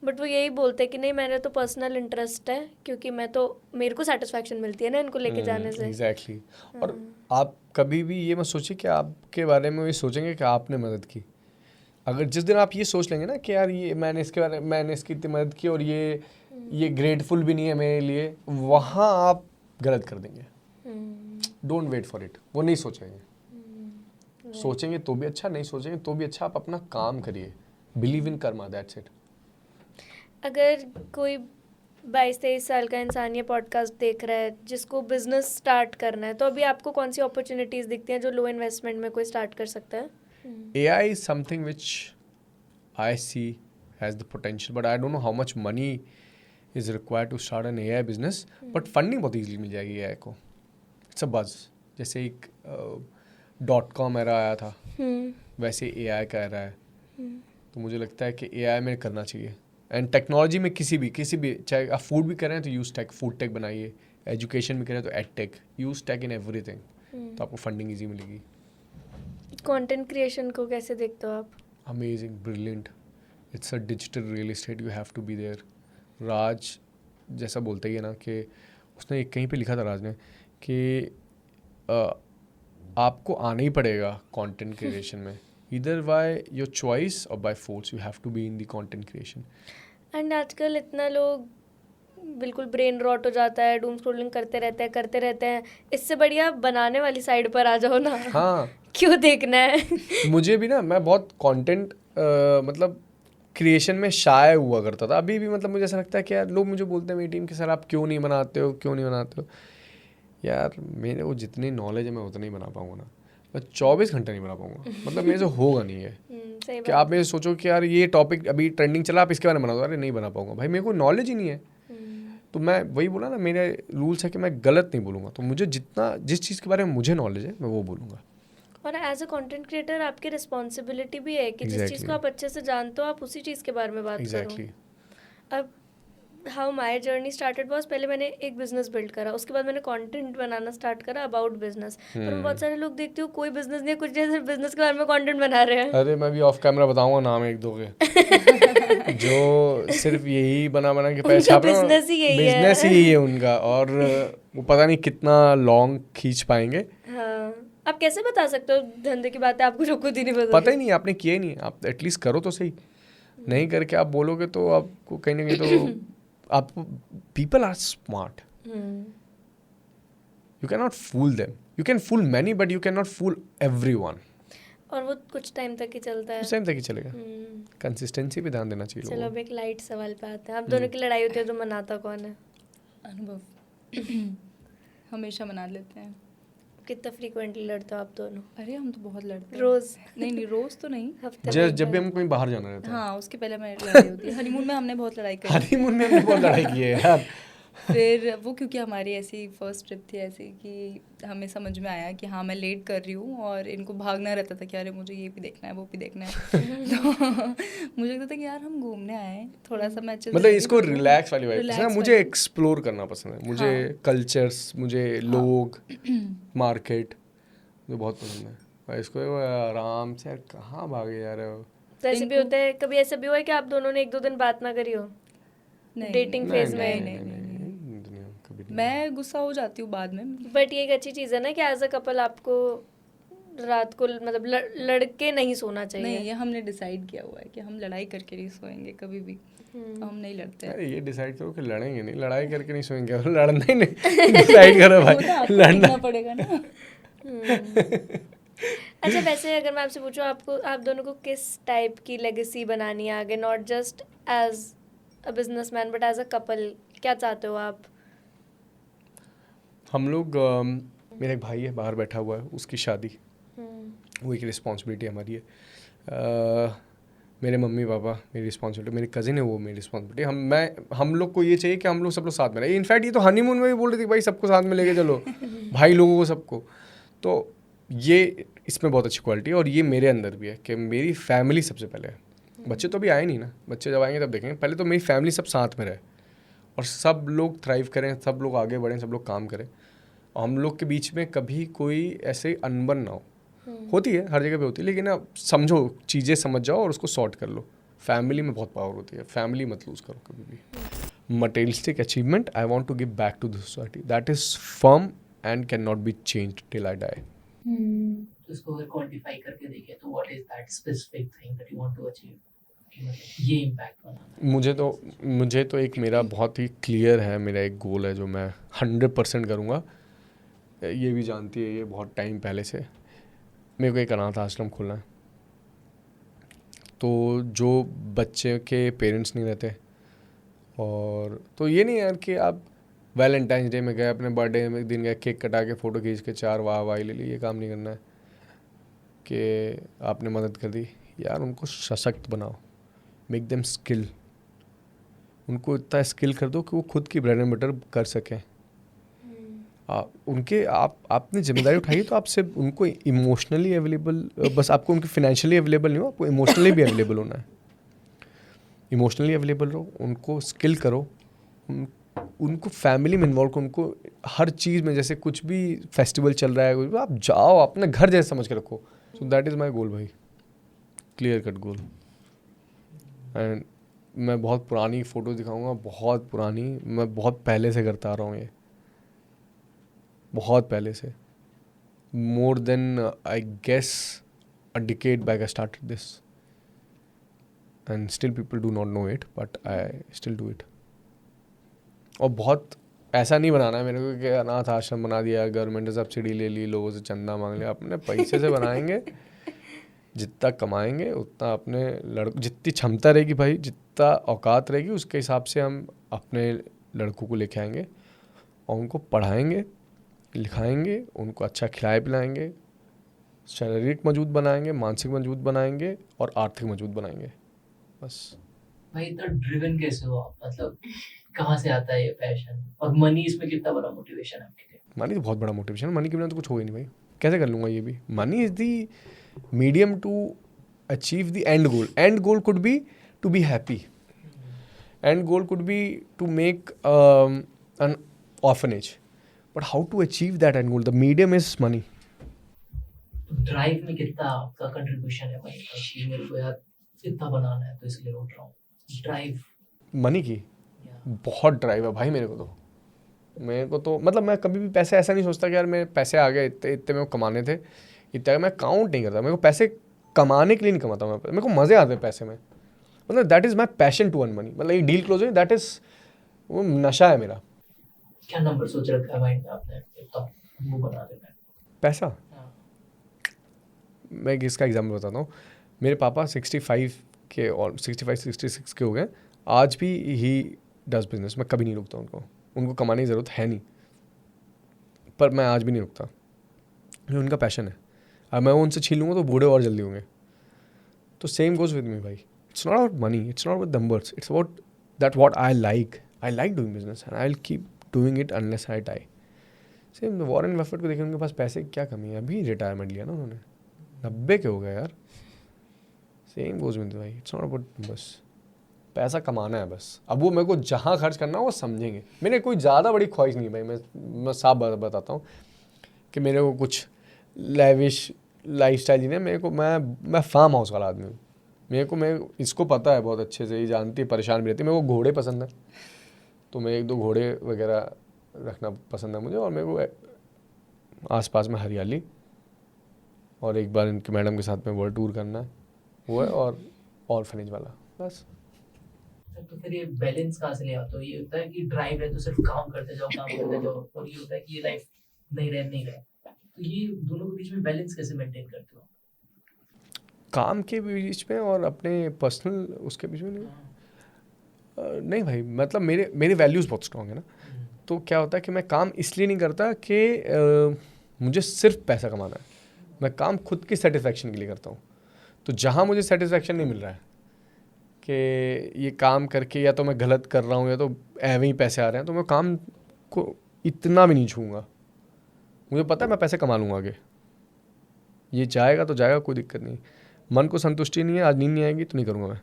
Speaker 1: बट वो यही बोलते हैं कि नहीं, मेरे तो पर्सनल इंटरेस्ट है, क्योंकि मेरे को सेटिस्फैक्शन मिलती है ना इनको लेके जाने से।
Speaker 2: एग्जैक्टली। और आप कभी भी ये मत सोचिए कि आपके बारे में ये सोचेंगे कि आपने मदद की। अगर जिस दिन आप ये सोच लेंगे ना कि यार ये मैंने इसकी इतनी मदद की और ये ग्रेटफुल भी नहीं है मेरे लिए, वहाँ आप गलत कर देंगे। डोंट वेट फॉर इट, वो नहीं सोचेंगे। सोचेंगे तो भी अच्छा, नहीं सोचेंगे तो भी अच्छा। आप अपना काम करिए, believe in Karma, that's it.
Speaker 1: अगर कोई 22-23 साल का इंसान ये पॉडकास्ट देख रहा है जिसको बिजनेस स्टार्ट करना है, तो अभी आपको कौन सी अपॉर्चुनिटीज दिखती हैं जो लो इन्वेस्टमेंट में कोई स्टार्ट कर सकता है?
Speaker 2: AI is something which I see has the potential, but I don't know how much money is required to start an AI business. But funding बहुत easily मिल जाएगी AI को। It's a buzz। जैसे एक .com era आया था, वैसे AI का era है। तो मुझे लगता है कि AI में करना चाहिए। एंड टेक्नोलॉजी में किसी भी चाहे आप फूड भी कर रहे हैं तो यूज टेक, फूड टेक बनाइए। एजुकेशन भी कर रहे हैं तो ed tech, use tech in everything, तो आपको फंडिंग ईजी मिलेगी।
Speaker 1: कंटेंट क्रिएशन को कैसे देखते हो आप?
Speaker 2: Amazing, brilliant. It's a digital real estate, you have to be there. Raj जैसा बोलता ही है ना, कि उसने कहीं पे लिखा था राज ने कि आपको आना ही पड़ेगा कंटेंट क्रिएशन में, ईदर बाय योर चॉइस और by force, you have to be in the content creation.
Speaker 1: And आजकल इतना लोग बिल्कुल ब्रेन रॉट हो जाता है, डूम स्क्रॉलिंग करते रहते हैं। इससे बढ़िया बनाने वाली साइड पर आ जाओ ना।
Speaker 2: हाँ,
Speaker 1: क्यों देखना है?
Speaker 2: मुझे भी ना, मैं बहुत कंटेंट मतलब क्रिएशन में शाय हुआ करता था। अभी भी मतलब मुझे ऐसा लगता है कि यार लोग मुझे बोलते हैं मेरी टीम के, सर आप क्यों नहीं बनाते हो। यार मेरे को जितनी नॉलेज है मैं उतना ही बना पाऊंगा ना। मैं 24 घंटे नहीं बना पाऊंगा, मतलब मेरे से होगा नहीं है। कि आप मेरे सोचो कि यार ये टॉपिक अभी ट्रेंडिंग चला, आप इसके बारे में बना दो, अरे नहीं बना पाऊंगा भाई, मेरे को नॉलेज ही नहीं है। तो मैं वही बोला ना, मेरे रूल्स है कि मैं गलत नहीं बोलूँगा। तो मुझे जिस चीज़ के बारे में मुझे नॉलेज है मैं वो बोलूँगा।
Speaker 1: और एज अ कंटेंट क्रिएटर आपकी रिस्पॉन्सिबिलिटी भी है कि जिस चीज़ को आप अच्छे से जानते हो आप उसी चीज़ के बारे में बात करो। अब how my journey started was, पहले मैंने एक बिजनेस बिल्ड करा, उसके बाद मैंने कंटेंट बनाना स्टार्ट करा अबाउट बिजनेस। पर मैं बहुत सारे लोग देखती हूँ कोई बिजनेस नहीं है, कुछ जैसे बिजनेस के बारे में कंटेंट बना रहे हैं।
Speaker 2: अरे मैं भी ऑफ कैमरा बताऊंगा नाम एक दो के जो सिर्फ यही बना के पैसे छाप रहे हैं, बिजनेस ही है उनका, और वो पता नहीं कितना लॉन्ग खींच पाएंगे।
Speaker 1: हाँ, आप कैसे बता सकते हो धंधे की बात है, आपको जो खुद ही नहीं
Speaker 2: पता ही नहीं, आपने किया ही नहीं। आप एटलीस्ट करो तो सही, नहीं करके आप बोलोगे तो आपको कहीं ना कहीं तो आप, people are smart, you can not fool them, you can fool many but you can not fool everyone.
Speaker 1: और वो कुछ टाइम तक ही चलता है,
Speaker 2: कुछ टाइम तक ही चलेगा। कंसिस्टेंसी पे ध्यान देना चाहिए।
Speaker 1: चलो अब एक लाइट सवाल पे आते हैं, आप दोनों की लड़ाई होती है तो मनाता कौन है?
Speaker 3: अनुभव हमेशा मना लेते हैं।
Speaker 1: कितना फ्रीक्वेंटली लड़ते हो आप दोनों?
Speaker 3: अरे हम तो बहुत लड़ते हैं।
Speaker 1: रोज?
Speaker 3: नहीं रोज तो नहीं।
Speaker 1: हफ्ते में
Speaker 2: जब
Speaker 1: एक
Speaker 2: जब भी
Speaker 1: बार?
Speaker 2: हम कहीं बाहर जाना रहता है।
Speaker 3: हाँ उसके पहले हमारी लड़ाई होती है। हनीमून में हमने बहुत लड़ाई करी।
Speaker 2: हनीमून में हमने बहुत लड़ाई की है यार।
Speaker 3: फिर वो क्योंकि हमारी ऐसी फर्स्ट ट्रिप थी ऐसी कि हमें समझ में आया कि हाँ मैं लेट कर रही हूँ और इनको भागना रहता था कि अरे मुझे ये भी देखना है वो भी देखना है। तो मुझे लगता था कि यार हम घूमने आए हैं, थोड़ा सा मैं अच्छे से
Speaker 2: मतलब
Speaker 3: ready
Speaker 2: इसको
Speaker 3: हो लूँ।
Speaker 2: रिलैक्स वाली वाइब
Speaker 3: Relax
Speaker 2: पसंद है, मुझे
Speaker 3: वाली।
Speaker 2: एक्सप्लोर करना पसंद है, मुझे
Speaker 3: हाँ।
Speaker 2: कल्चर्स, मुझे
Speaker 3: हाँ।
Speaker 2: लोग, मार्केट मुझे बहुत पसंद है। और इसको आराम से यार कहाँ भागे जा रहे हो।
Speaker 1: तो ऐसे भी
Speaker 3: इनको-
Speaker 1: होता है, कभी ऐसा भी हुआ है कि आप दोनों ने 1-2 दिन बात ना करी हो
Speaker 3: नहीं,
Speaker 1: डेटिंग
Speaker 3: नहीं,
Speaker 1: फेज
Speaker 3: नहीं,
Speaker 1: में?
Speaker 3: नहीं,
Speaker 2: दुनिया में कभी नहीं।
Speaker 3: मैं गुस्सा हो जाती हूँ बाद में।
Speaker 1: बट ये एक अच्छी चीज़ है ना कि एज अ कपल आपको रात को मतलब लड़के नहीं सोना
Speaker 3: नहीं
Speaker 1: चाहिए।
Speaker 3: ये हमने डिसाइड किया हुआ है कि हम लड़ाई करके नहीं सोएंगे कभी भी। हम नहीं लड़ते हैं।
Speaker 2: अरे ये डिसाइड करो कि लड़ेंगे नहीं, लड़ाई करके नहीं सोएंगे, लड़ना ही नहीं डिसाइड करो
Speaker 3: वो तो
Speaker 2: भाई,
Speaker 3: आपको
Speaker 2: लड़ना।
Speaker 3: सीखना पड़ेगा ना।
Speaker 1: अच्छा, वैसे अगर मैं आपसे पूछूं, आपको आप दोनों को किस टाइप की लेगेसी बनानी है आगे, not just as a businessman but as a couple, क्या चाहते हो आप?
Speaker 2: हम लोग मेरा एक भाई है बाहर बैठा हुआ है, उसकी शादी, वो एक रिस्पॉन्सिबिलिटी हमारी है। मेरे मम्मी पापा मेरी रिस्पॉन्सिबिलिटी, मेरी कज़िन है वो मेरी रिस्पॉन्सिबिलिटी। हम लोग को ये चाहिए कि हम लोग सब लोग साथ में रहे। इनफैक्ट ये तो हनीमून में भी बोल रही थी भाई सबको साथ में लेके चलो, भाई लोगों को सबको। तो ये इसमें बहुत अच्छी क्वालिटी है और ये मेरे अंदर भी है कि मेरी फैमिली सबसे पहले है। बच्चे तो अभी आए नहीं ना, बच्चे जब आएंगे तब देखेंगे, पहले तो मेरी फैमिली सब साथ में रहे और सब लोग थ्राइव करें, सब लोग आगे बढ़ें, सब लोग काम करें और हम लोग के बीच में कभी कोई ऐसे अनबन ना हो। होती है, हर जगह पे होती है, लेकिन आप समझो, चीज़ें समझ जाओ और उसको सॉर्ट कर लो। फैमिली में बहुत पावर होती है, फैमिली मत लूज़ करो कभी भी। Materialistic achievement I want to give back to the society, that is firm and can not be changed till I die.
Speaker 4: तो इसको अगर क्वांटिफाई करके देखें तो what is that specific thing that you want to achieve, ये impact बनाना?
Speaker 2: मुझे तो एक मेरा बहुत ही क्लियर है, मेरा एक गोल है जो मैं 100% करूँगा। ये भी जानती है ये बहुत टाइम पहले से, मेरे को एक अनाथ आश्रम खोलना है। तो जो बच्चे के पेरेंट्स नहीं रहते, और तो ये नहीं यार कि आप वैलेंटाइंस डे में गए, अपने बर्थडे में दिन गए, केक कटा के फ़ोटो खींच के 4 वाह ले ली, ये काम नहीं करना है कि आपने मदद कर दी। यार उनको सशक्त बनाओ, मेक देम स्किल, उनको इतना स्किल कर दो कि वो खुद की ब्रेड एंड बटर कर सकें। आपने जिम्मेदारी उठाई तो आप सिर्फ उनको इमोशनली अवेलेबल, बस आपको उनके फाइनेंशियली अवेलेबल नहीं हो, आपको इमोशनली भी अवेलेबल होना है। इमोशनली अवेलेबल रहो, उनको स्किल करो, उनको फैमिली में इन्वॉल्व करो, उनको हर चीज़ में, जैसे कुछ भी फेस्टिवल चल रहा है आप जाओ, अपने घर जैसे समझ के रखो। सो दैट इज़ माई गोल भाई, क्लियर कट गोल। एंड मैं बहुत पुरानी फ़ोटो दिखाऊंगा, बहुत पुरानी, मैं बहुत पहले से करता आ रहा हूँ ये, बहुत पहले से, more than I guess a decade back I started this and still people do not know it but I still do it. और बहुत ऐसा नहीं बनाना है मेरे को कि अनाथ आश्रम बना दिया, गवर्नमेंट ने सब्सिडी ले ली, लोगों से चंदा मांग लिया। अपने पैसे से बनाएंगे, जितना कमाएंगे उतना अपने जितनी क्षमता रहेगी भाई, जितना औकात रहेगी, उसके हिसाब से हम अपने लड़कों को लेके आएंगे और उनको पढ़ाएंगे, लिखाएंगे, उनको अच्छा खिलाए पिलाएंगे, शारीरिक मजबूत बनाएंगे, मानसिक मजबूत बनाएंगे और आर्थिक मजबूत बनाएंगे, बस।
Speaker 4: भाई इतना ड्रिवन कैसे हो आप, मतलब कहाँ से आता है ये पैशन, और मनी इसमें कितना बड़ा मोटिवेशन है आपके लिए?
Speaker 2: मनी तो बहुत बड़ा मोटिवेशन है, मनी के बिना तो कुछ हो ही नहीं भाई, कैसे कर लूँगा ये भी। Money is the medium to achieve the end goal. End goal could be to be happy, and goal could be to make an orphanage, but how to achieve that end goal, the medium is money.
Speaker 4: Drive में कितना आपका contribution है भाई, कि मेरे को यार इतना बनाना है तो इसलिए उठ रहा हूँ, ड्राइव
Speaker 2: मनी की बहुत ड्राइव है भाई मेरे को तो मतलब मैं कभी भी पैसे ऐसा नहीं सोचता कि यार मेरे पैसे आ गए, इतने इतने मेरे को कमाने थे, इतना मैं काउंट नहीं करता। मेरे को पैसे कमाने के लिए नहीं कमाता मैं, मेरे को मज़े आते हैं पैसे में, मतलब that is my passion to earn money. मतलब एक डील क्लोज हुई, दैट इज़ वो नशा है मेरा।
Speaker 4: क्या नंबर सोच रखा है माइंड में आपने, इतना वो बना देना है?
Speaker 2: पैसा,
Speaker 4: हाँ।
Speaker 2: मैं इसका एग्जाम्पल बताता हूँ। मेरे पापा 65 के और 65-66 के हो गए, आज भी ही डज बिजनेस। मैं कभी नहीं रुकता उनको कमाने की ज़रूरत है नहीं, पर मैं आज भी नहीं रुकता। ये उनका पैशन है, अब मैं वो उनसे छीन लूँगा तो बूढ़े और जल्दी होंगे। तो सेम गोज विद मी भाई, it's not about money, it's not about numbers, it's about that what I like doing business and I will keep doing it unless I die. Same Warren Buffett को देखिए, उनके पास पैसे की क्या कमी है, अभी रिटायरमेंट लिया ना उन्होंने, 90 के हो गए यार। सेम गोज विद भाई, इट्स नॉट अबाउट बस पैसा कमाना है बस। अब वो मेरे को जहाँ खर्च करना है वो समझेंगे। मैंने कोई ज़्यादा बड़ी ख्वाहिश नहीं भाई, मैं साफ बताता हूँ कि मेरे को कुछ लेविश लाइफस्टाइल जीने, मेरे को मैं फार्म हाउस वाला आदमी हूँ। मैं इसको पता है बहुत अच्छे से, ही जानती है, परेशान भी रहती है। मेरे को घोड़े पसंद है, तो मैं 1-2 घोड़े वगैरह रखना पसंद है मुझे, और मेरे को आसपास में हरियाली, और एक बार इनके मैडम के साथ में वर्ल्ड टूर करना है, वो है, और ऑर्फनेज वाला, बस।
Speaker 4: तो फिर ये बैलेंस कहाँ से ले आते हो? ये होता है कि ड्राइव है तो सिर्फ काम करते जाओ, और ये होता है कि ये लाइफ नहीं रहे, तो ये दोनों के बीच में बैलेंस कैसे मेंटेन करते हो?
Speaker 2: काम के बीच में और अपने पर्सनल उसके बीच में नहीं भाई, मतलब मेरे वैल्यूज़ बहुत स्ट्रॉन्ग है ना। तो क्या होता है कि मैं काम इसलिए नहीं करता कि मुझे सिर्फ पैसा कमाना है, मैं काम खुद की सेटिस्फेक्शन के लिए करता हूँ। तो जहाँ मुझे सेटिस्फेक्शन नहीं मिल रहा है कि ये काम करके या तो मैं गलत कर रहा हूँ या तो ऐवे ही पैसे आ रहे हैं, तो मैं काम को इतना भी नहीं छूँगा। मुझे पता है मैं पैसे कमा लूँगा आगे, ये जाएगा तो जाएगा, कोई दिक्कत नहीं। मन को संतुष्टि नहीं है, आज नींद नहीं आएगी तो नहीं करूँगा मैं।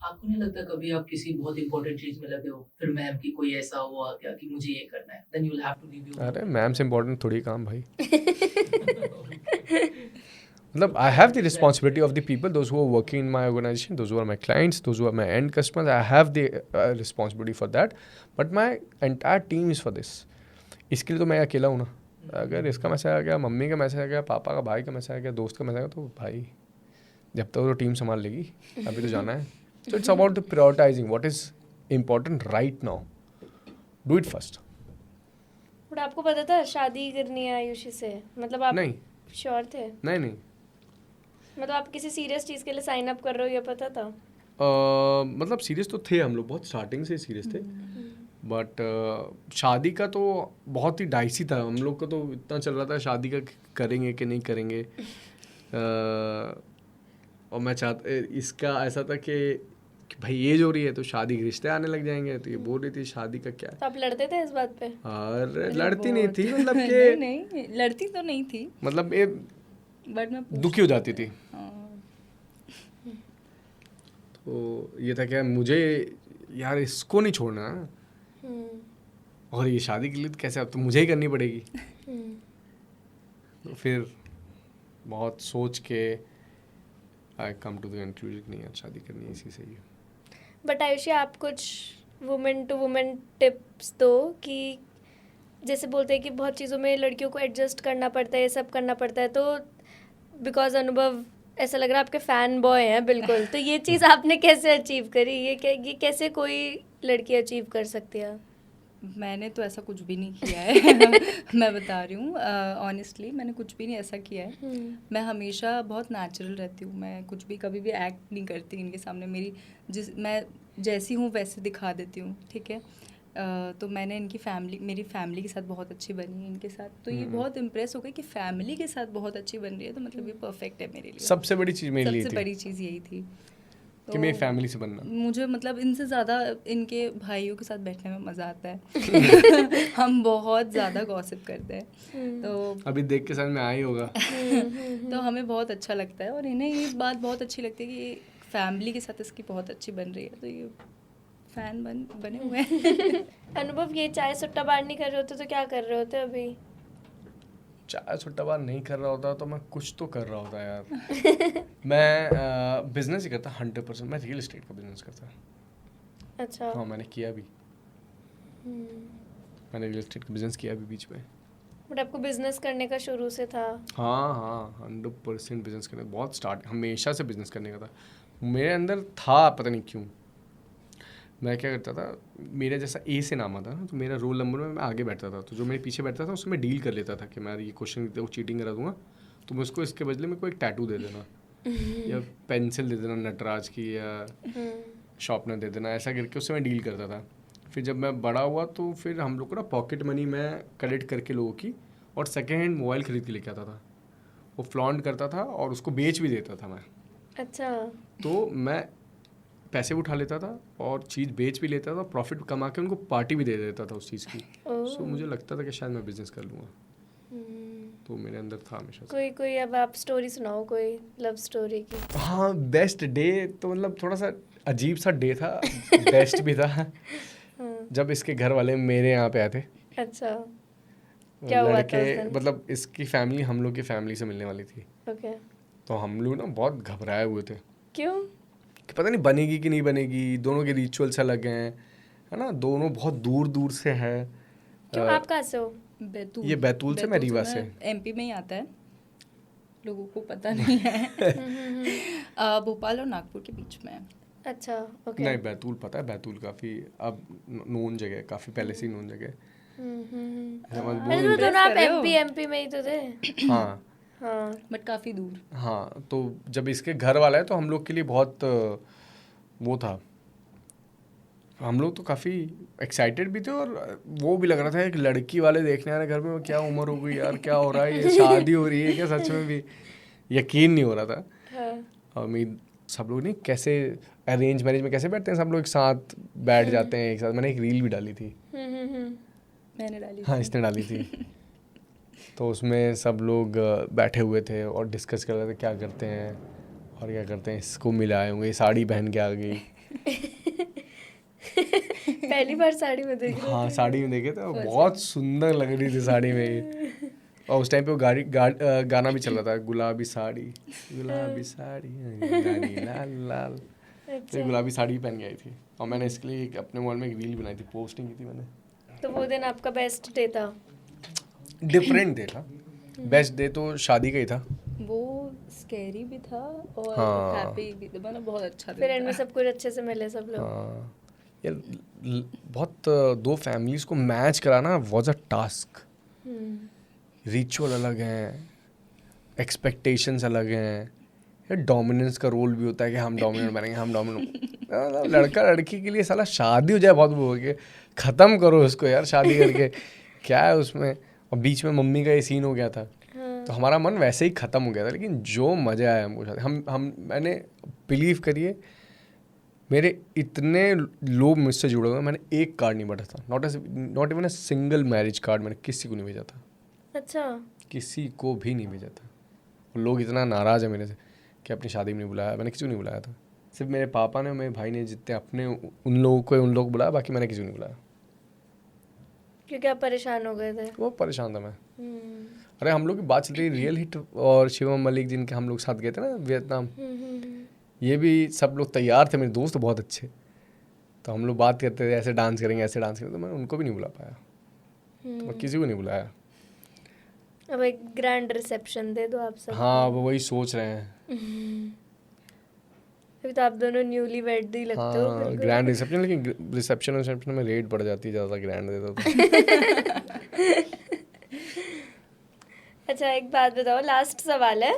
Speaker 4: आपको नहीं लगता कभी आप किसी बहुत इंपॉर्टेंट चीज में लगे हो, फिर मैम की कोई ऐसा हुआ क्या कि मुझे ये करना है, then you will have to leave your
Speaker 2: अरे मैम से इम्पोर्टेंट थोड़ी काम भाई। मतलब I have the responsibility of the people, those who are working in my organisation, those who are my clients, those who are my end customers, I have the responsibility for that, but my entire team is for this. इसके लिए तो मैं अकेला हूँ ना। अगर इसका message आ गया, मम्मी का मैसेज आ गया, पापा का, भाई का मैसेज आ गया, दोस्त का मैसेज आ गया, तो भाई जब तक तो टीम संभाल लेगी, अभी तो जाना है। So it's about the prioritizing what is important right now. Do it first.
Speaker 1: But आपको पता था शादी करनी है आयुषी से? मतलब आप
Speaker 2: नहीं
Speaker 1: श्योर थे?
Speaker 2: नहीं
Speaker 1: मतलब आप किसी सीरियस चीज़ के लिए साइन अप कर रहे हो, ये पता था?
Speaker 2: मतलब सीरियस तो थे हम लोग, बहुत स्टार्टिंग से सीरियस थे, बट शादी का तो बहुत ही डाइसी था। हम लोग को तो इतना चल रहा था शादी का करेंगे कि नहीं करेंगे। और मैं इसका ऐसा था कि भाई एज हो रही है तो शादी के रिश्ते आने लग जाएंगे, तो ये बोल रही थी शादी का क्या है।
Speaker 1: तो आप लड़ते थे इस बात पे?
Speaker 2: और लड़ती नहीं थी, मतलब कि
Speaker 3: नहीं लड़ती तो नहीं थी,
Speaker 2: मतलब ये
Speaker 3: बट मैं
Speaker 2: दुखी हो जाती थी।
Speaker 3: हाँ।
Speaker 2: तो ये था क्या, मुझे यार इसको नहीं छोड़ना है, और ये शादी के लिए तो कैसे, अब तो मुझे ही करनी पड़ेगी। तो फिर बहुत सोच के आई कम टू द कंक्लूजन नहीं यार शादी करनी है, इसी से ही।
Speaker 1: बट आयुषी आप कुछ वुमेन टू वुमेन टिप्स दो कि जैसे बोलते हैं कि बहुत चीज़ों में लड़कियों को एडजस्ट करना पड़ता है, ये सब करना पड़ता है, तो बिकॉज अनुभव ऐसा लग रहा है आपके फ़ैन बॉय हैं बिल्कुल, तो ये चीज़ आपने कैसे अचीव करी? ये कैसे कोई लड़की अचीव कर सकती है?
Speaker 3: मैंने तो ऐसा कुछ भी नहीं किया है। मैं बता रही हूँ ऑनेस्टली, मैंने कुछ भी नहीं ऐसा किया है। मैं हमेशा बहुत नेचुरल रहती हूँ, मैं कुछ भी कभी भी एक्ट नहीं करती इनके सामने। मैं जैसी हूँ वैसे दिखा देती हूँ, ठीक है। तो मैंने मेरी फैमिली के साथ बहुत अच्छी बनी है इनके साथ, तो ये बहुत इम्प्रेस हो गई कि फैमिली के साथ बहुत अच्छी बन रही है, तो मतलब ये परफेक्ट है मेरे लिए।
Speaker 2: सबसे बड़ी चीज़ मेरे लिए
Speaker 3: सबसे
Speaker 2: थी
Speaker 3: बड़ी चीज़ यही थी
Speaker 2: कि मेरी फैमिली से बनना।
Speaker 3: मुझे मतलब इनसे ज़्यादा इनके भाइयों के साथ बैठने में मज़ा आता है। हम बहुत ज़्यादा गॉसिप करते हैं, तो
Speaker 2: अभी देख के समझ में आया ही होगा।
Speaker 3: तो हमें बहुत अच्छा लगता है, और इन्हें ये बात बहुत अच्छी लगती है कि फैमिली के साथ इसकी बहुत अच्छी बन रही है, तो ये फैन बने हुए हैं।
Speaker 1: अनुभव, ये चाय सुट्टा बार नहीं कर रहे होते तो क्या कर रहे होते अभी?
Speaker 2: चाय सुट्टा बार नहीं कर रहा होता तो मैं कुछ तो कर रहा होता यार। मैं बिजनेस ही करता 100%। मैं रियल एस्टेट का बिजनेस करता।
Speaker 1: अच्छा।
Speaker 2: हाँ मैंने किया भी, मैंने रियल एस्टेट का बिजनेस किया भी बीच में।
Speaker 1: बट आपको बिजनेस करने का शुरू से था?
Speaker 2: हाँ 100% बिजनेस करने, बहुत स्टार्ट हमेशा से बिजनेस करने का था मेरे अंदर था, पता नहीं क्यों। मैं क्या करता था, मेरा जैसा ए से नाम आता ना, तो मेरा रोल नंबर में मैं आगे बैठता था, तो जो मेरे पीछे बैठता था उसमें डील कर लेता था कि मैं ये क्वेश्चन वो चीटिंग करा दूंगा, तो मैं उसको इसके बदले में कोई एक टैटू दे देना या पेंसिल दे देना नटराज की, या शॉर्पनर दे देना, ऐसा करके उससे मैं डील करता था। फिर जब मैं बड़ा हुआ तो फिर हम लोग को ना पॉकेट मनी मैं कलेक्ट करके लोगों की, और सेकेंड हैंड मोबाइल खरीद के लेके आता था। वो फ्लॉन्ट करता था और उसको बेच भी देता था मैं।
Speaker 1: अच्छा।
Speaker 2: तो मैं पैसे उठा लेता था और चीज़ बेच भी लेता था, प्रॉफिट कमा के उनको पार्टी भी दे देता था उस चीज़ की। सो मुझे लगता था कि शायद मैं बिजनेस कर लूँगा, तो मेरे अंदर था हमेशा से।
Speaker 1: कोई अब आप स्टोरी सुनाओ, कोई लव स्टोरी की।
Speaker 2: हाँ, बेस्ट डे तो मतलब थोड़ा सा अजीब सा डे था, बेस्ट भी था। जब इसके घर वाले मेरे यहाँ पे आए थे।
Speaker 1: अच्छा, क्या हुआ था उस
Speaker 2: लड़के
Speaker 1: दिन?
Speaker 2: मतलब इसकी फैमिली हम लोग की फैमिली से मिलने वाली थी,
Speaker 1: ओके।
Speaker 2: तो हम लोग ना बहुत घबराए हुए थे
Speaker 1: क्यों?
Speaker 2: कि पता नहीं बनेगी कि नहीं बनेगी, दोनों के रिचुअल्स अलग हैं, है ना, दोनों बहुत दूर दूर से है।
Speaker 1: क्यों, आप कहाँ से हो?
Speaker 3: बैतूल।
Speaker 2: ये बैतूल से, मैं रीवा से।
Speaker 3: एमपी में ही आता है, लोगों को पता नहीं है। भोपाल और नागपुर के बीच में है।
Speaker 1: अच्छा, ओके।
Speaker 2: नहीं, बैतूल पता है, बैतूल काफ़ी अब नोन जगह है, काफ़ी पहले से ही नोन जगह है। ऐसा मत
Speaker 1: अरे
Speaker 2: बोल।
Speaker 1: तो दोनों आप
Speaker 3: कर रहे हो?
Speaker 1: एमपी में ही तो थे।
Speaker 2: हाँ
Speaker 1: हाँ।
Speaker 3: बट काफ़ी दूर।
Speaker 2: हाँ, तो जब इसके घर वाला है तो हम लोग के लिए बहुत वो था, हम लोग तो काफ़ी एक्साइटेड भी थे और वो भी लग रहा था एक लड़की वाले देखने आ रहे घर में, क्या उम्र हो गई यार, क्या हो रहा है, ये शादी हो रही है क्या सच में भी, यकीन नहीं हो रहा था।
Speaker 1: हाँ।
Speaker 2: और उम्मीद सब लोग नहीं, कैसे अरेंज मैरिज में कैसे बैठते हैं, सब लोग एक साथ बैठ जाते हैं एक साथ। मैंने एक रील भी डाली थी।
Speaker 3: मैंने डाली
Speaker 2: हाँ,
Speaker 3: थी।
Speaker 2: इसने डाली थी। तो उसमें सब लोग बैठे हुए थे और डिस्कस कर रहे थे क्या करते हैं और क्या करते हैं। इसको मिलाए होंगे, साड़ी पहन के आ गई।
Speaker 1: पहली बार साड़ी में देख रहे
Speaker 2: हाँ,
Speaker 1: थे?
Speaker 2: साड़ी में देखे थे और बहुत सुंदर लग रही थी साड़ी में ये। और उस टाइम पे वो गाना भी चल रहा था, गुलाबी साड़ी गुलाबी साड़ी गाड़ी लाल लाल। तो ये गुलाबी साड़ी पहन के आई थी और मैंने इसके लिए अपने मोबाइल में एक रील बनाई थी, पोस्ट नहीं की थी मैंने।
Speaker 1: तो वो दिन आपका बेस्ट डे था?
Speaker 2: डिफरेंट डे था। बेस्ट डे तो शादी का ही था।
Speaker 3: वो स्कैरी भी था और
Speaker 2: हाँ।
Speaker 3: हैप्पी भी था, मतलब बहुत अच्छा
Speaker 1: फिर
Speaker 3: दिन
Speaker 1: एंड में
Speaker 3: था।
Speaker 1: सब कुछ अच्छे से मिले सब लोग?
Speaker 2: हाँ यार, बहुत दो फैमिलीज को मैच कराना वाज अ टास्क। रिचुअल अलग हैं, एक्सपेक्टेशंस अलग हैं, यार डोमिनेंस का रोल भी होता है कि हम डोमिनेंट बनेंगे, हम डोमिनेंट। लड़का लड़की के लिए साला शादी हो जाए बहुत वो हो गया, ख़त्म करो उसको यार शादी करके, क्या है उसमें। और बीच में मम्मी का ये सीन हो गया था, तो हमारा मन वैसे ही ख़त्म हो गया था। लेकिन जो मज़ा आया हमको शादी, हम मैंने बिलीव करिए, मेरे इतने लोग मुझसे जुड़े हुए, मैंने एक कार्ड नहीं बांटा था, not even a single marriage card मैंने किसी को नहीं भेजा था।
Speaker 1: अच्छा।
Speaker 2: किसी को भी नहीं भेजा था। वो लोग इतना नाराज़ है मेरे से कि अपनी शादी में नहीं बुलाया, मैंने किसी को नहीं बुलाया था। सिर्फ मेरे पापा ने और मेरे भाई ने जितने अपने उन लोगों को बुलाया, बाकी मैंने किसी को नहीं बुलाया।
Speaker 1: क्योंकि आप परेशान हो गए थे?
Speaker 2: वो परेशान था मैं। अरे हम लोग की बात चल रही रियल हिट और शिवम मलिक जिनके हम लोग साथ गए थे ना वियतनाम, ये भी सब लोग तैयार थे, मेरे दोस्त बहुत अच्छे। तो हम लोग बात करते थे ऐसे डांस करेंगे ऐसे डांस करेंगे, तो मैं उनको भी नहीं बुला पाया, तो मैं किसी को नहीं बुलाया।
Speaker 1: अब एक ग्रैंड रिसेप्शन दे दो आप सब।
Speaker 2: हाँ, वो वही सोच रहे हैं।
Speaker 1: अभी तो आप दोनों न्यूली वेड ही लगते हो
Speaker 2: हाँ,
Speaker 1: बिल्कुल।
Speaker 2: ग्रैंड रिसेप्शन, लेकिन रिसेप्शन में रेट बढ़ जाती है, ज़्यादा ग्रैंड दे दो तो।
Speaker 1: अच्छा, एक बात बताओ, लास्ट सवाल है।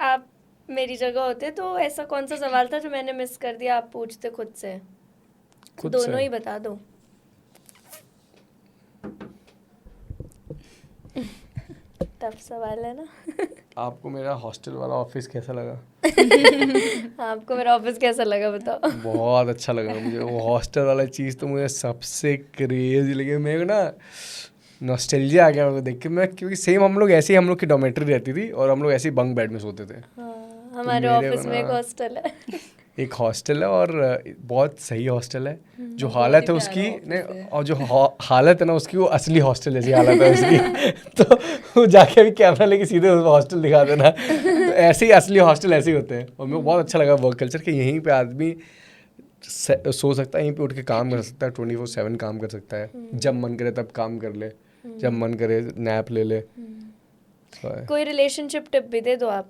Speaker 1: आप मेरी जगह होते तो ऐसा कौन सा सवाल था जो मैंने मिस कर दिया, आप पूछते खुद से?
Speaker 2: खुद
Speaker 1: दोनों
Speaker 2: से?
Speaker 1: ही बता दो। टफ सवाल है ना?
Speaker 2: आपको मेरा हॉस्टल वाला ऑफिस कैसा लगा?
Speaker 1: आपको मेरा ऑफिस कैसा लगा बताओ?
Speaker 2: बहुत अच्छा लगा मुझे वो हॉस्टल वाला चीज़, तो मुझे सबसे क्रेजी लगी। मेरे को ना नॉस्टैल्जिया आ गया मेरे को देख के। मैं क्योंकि सेम हम लोग ऐसे ही, हम लोग की डॉर्मेट्री रहती थी और हम लोग ऐसे ही बंक बेड में सोते थे।
Speaker 1: हाँ, हमारे
Speaker 2: मेरे
Speaker 1: ऑफिस
Speaker 2: को
Speaker 1: में एक
Speaker 2: ना-
Speaker 1: हॉस्टल है।
Speaker 2: एक हॉस्टल है और बहुत सही हॉस्टल है। जो
Speaker 3: बहुत
Speaker 2: हालत
Speaker 3: ही
Speaker 2: है उसकी
Speaker 3: प्यारा
Speaker 2: ने,
Speaker 3: office है।
Speaker 2: और जो हालत है ना उसकी, वो असली हॉस्टल जैसी हालत है उसकी। तो वो जाके भी कैमरा लेके सीधे उस हॉस्टल दिखा देना। तो ऐसे ही असली हॉस्टल ऐसे ही होते हैं। और मेरे को बहुत अच्छा लगा वर्क कल्चर कि यहीं पे आदमी सो सकता है, यहीं पे उठ के काम कर सकता है, 24/7 काम कर सकता है। जब मन करे तब काम कर ले, जब मन करे नैप ले ले।
Speaker 1: कोई रिलेशनशिप टिप भी दे दो आप।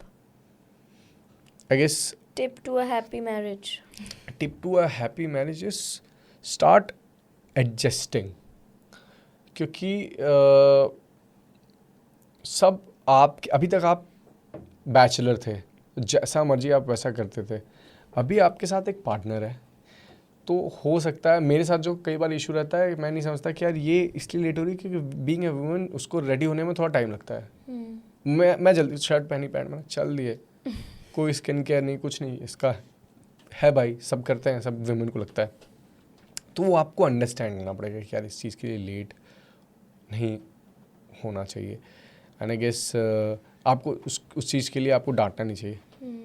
Speaker 2: I guess
Speaker 1: tip to a happy marriage.
Speaker 2: Tip to a happy marriage is start adjusting. क्योंकि सब आप अभी तक आप बैचलर थे, जैसा मर्जी आप वैसा करते थे। अभी आपके साथ एक पार्टनर है, तो हो सकता है, मेरे साथ जो कई बार इशू रहता है, मैं नहीं समझता कि यार ये इसलिए लेट हो रही है क्योंकि बीइंग ए वुमन उसको रेडी होने में थोड़ा टाइम लगता है। मैं जल्दी शर्ट पहनी पैंट में चल दिए, कोई स्किन केयर नहीं कुछ नहीं, इसका है भाई, सब करते हैं, सब वुमेन को लगता है। तो वो आपको अंडरस्टैंड करना पड़ेगा कि यार इस चीज़ के लिए लेट नहीं होना चाहिए। एंड आई गेस आपको उस चीज़ के लिए आपको डांटना नहीं चाहिए,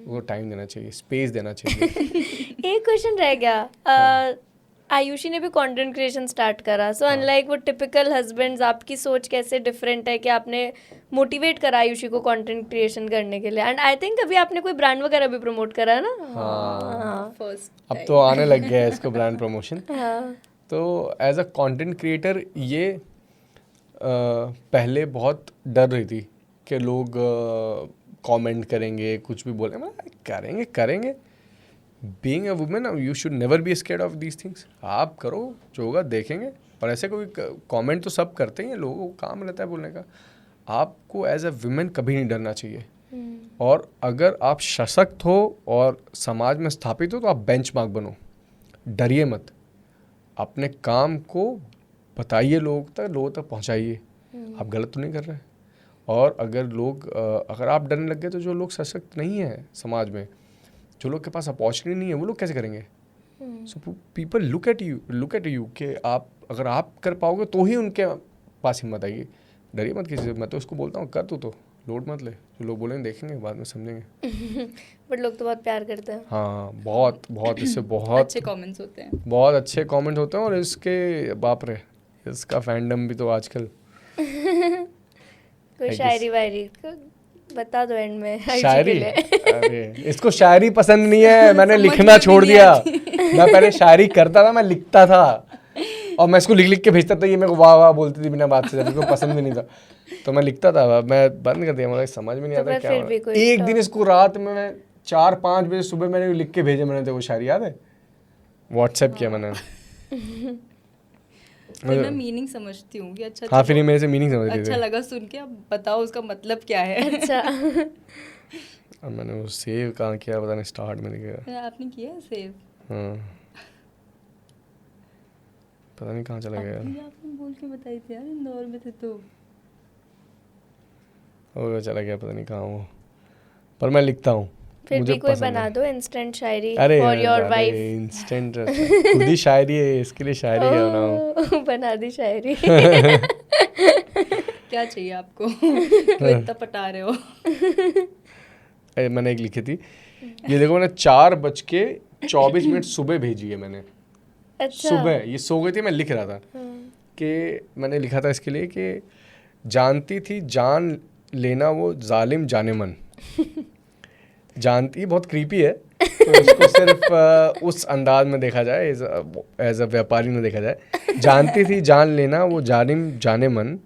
Speaker 2: वो टाइम देना चाहिए, स्पेस देना चाहिए।
Speaker 1: एक क्वेश्चन रह गया, आयुषी ने भी कंटेंट क्रिएशन स्टार्ट करा, सो अनलाइक वो टिपिकल हस्बैंड्स, आपकी सोच कैसे डिफरेंट है कि आपने मोटिवेट करा आयुषी को कंटेंट क्रिएशन करने के लिए? एंड आई थिंक अभी आपने कोई ब्रांड वगैरह भी प्रमोट करा है ना?
Speaker 2: हाँ,
Speaker 3: फर्स्ट
Speaker 2: अब तो आने लग गया है इसको ब्रांड प्रमोशन।
Speaker 1: हाँ।
Speaker 2: तो एज अ कंटेंट क्रिएटर ये पहले बहुत डर रही थी कि लोग कमेंट करेंगे, कुछ भी बोले, मैं करेंगे। Being a women you should never be scared of these things. आप करो, जो होगा देखेंगे। पर ऐसे कोई कमेंट तो सब करते ही हैं, लोगों को काम रहता है बोलने का। आपको एज अ वुमेन कभी नहीं डरना चाहिए। और अगर आप सशक्त हो और समाज में स्थापित हो तो आप बेंचमार्क बनो, डरिए मत, अपने काम को बताइए, लोगों तक पहुंचाइए, आप गलत तो नहीं कर रहे। और अगर आप डरने लग गए तो जो लोग सशक्त नहीं है समाज में, जो लोग के पास अपॉर्चुनिटी नहीं है, वो लोग कैसे करेंगे? So people look at you कि अगर आप कर पाओगे तो ही उनके पास हिम्मत आएगी। डरिए मत किसी से। मैं तो उसको बोलता हूँ कर तो लोड मत ले, जो लोग बोलेंगे देखेंगे, बाद में समझेंगे।
Speaker 1: बट लोग तो बहुत प्यार करते हैं।
Speaker 2: हाँ, बहुत इससे बहुत
Speaker 3: अच्छे कमेंट्स होते हैं,
Speaker 2: बहुत अच्छे कमेंट होते हैं। और इसके बाप रे, इसका फैंडम भी तो आजकल।
Speaker 1: कोई शायरी वायरी बता दो एंड में आयुषी के
Speaker 2: शायरी?
Speaker 1: लिए।
Speaker 2: अरे इसको शायरी पसंद नहीं है, मैंने लिखना छोड़ दिया। मैं पहले शायरी करता था, मैं लिखता था और मैं इसको लिख के भेजता था, ये मेरे को वाह वाह बोलती थी बिना बात से, इसको पसंद भी नहीं था तो मैं लिखता था। मैं बंद कर दिया, मुझे समझ में नहीं
Speaker 1: तो
Speaker 2: आता
Speaker 1: मैं
Speaker 2: क्या
Speaker 1: फिर भी
Speaker 2: हो।
Speaker 1: कोई
Speaker 2: एक
Speaker 1: तो-
Speaker 2: दिन इसको रात में मैं 4-5 बजे सुबह मैंने लिख के भेजे, मैंने तो वो शायरी याद है, व्हाट्सएप किया मैंने।
Speaker 3: फिर मैं मीनिंग समझती हूँ कि अच्छा
Speaker 2: हाँ, फिर ये मेरे से मीनिंग समझ रही
Speaker 3: अच्छा
Speaker 2: थी
Speaker 3: लगा सुन के, अब बताओ उसका मतलब क्या है।
Speaker 1: अच्छा।
Speaker 2: और मैंने वो सेव कहाँ किया पता नहीं, स्टार्ट में दिखेगा।
Speaker 3: आपने किया सेव?
Speaker 2: हाँ, पता नहीं कहाँ चला गया।
Speaker 3: अभी आपने बोल के बताई थी यार, इंदौर में थे तो।
Speaker 2: वो चला गया, पता नहीं कहाँ वो, पर मैं लिखता हूँ।
Speaker 1: फिर
Speaker 2: मुझे
Speaker 1: भी कोई
Speaker 2: पसंद
Speaker 1: बना
Speaker 2: है।
Speaker 1: दो इंस्टेंट शायरी
Speaker 2: अरे
Speaker 1: फॉर योर वाइफ।
Speaker 2: इंस्टेंट खुद ही शायरी है, इसके लिए शायरी क्या बनाऊं?
Speaker 1: बना दी शायरी।
Speaker 3: क्या चाहिए आपको? क्यों इतना पटा रहे हो?
Speaker 2: मैंने एक लिखी थी, ये देखो, मैंने 4:24 सुबह भेजी है मैंने।
Speaker 1: अच्छा।
Speaker 2: सुबह ये सो गई थी, मैं लिख रहा था कि मैंने लिखा था इसके लिए कि जानती थी जान लेना वो जालिम जाने मन। जानती, बहुत क्रीपी है तो इसको सिर्फ उस अंदाज में देखा जाए, एज अ व्यापारी में देखा जाए। जानती थी जान लेना वो जालिम जाने मन,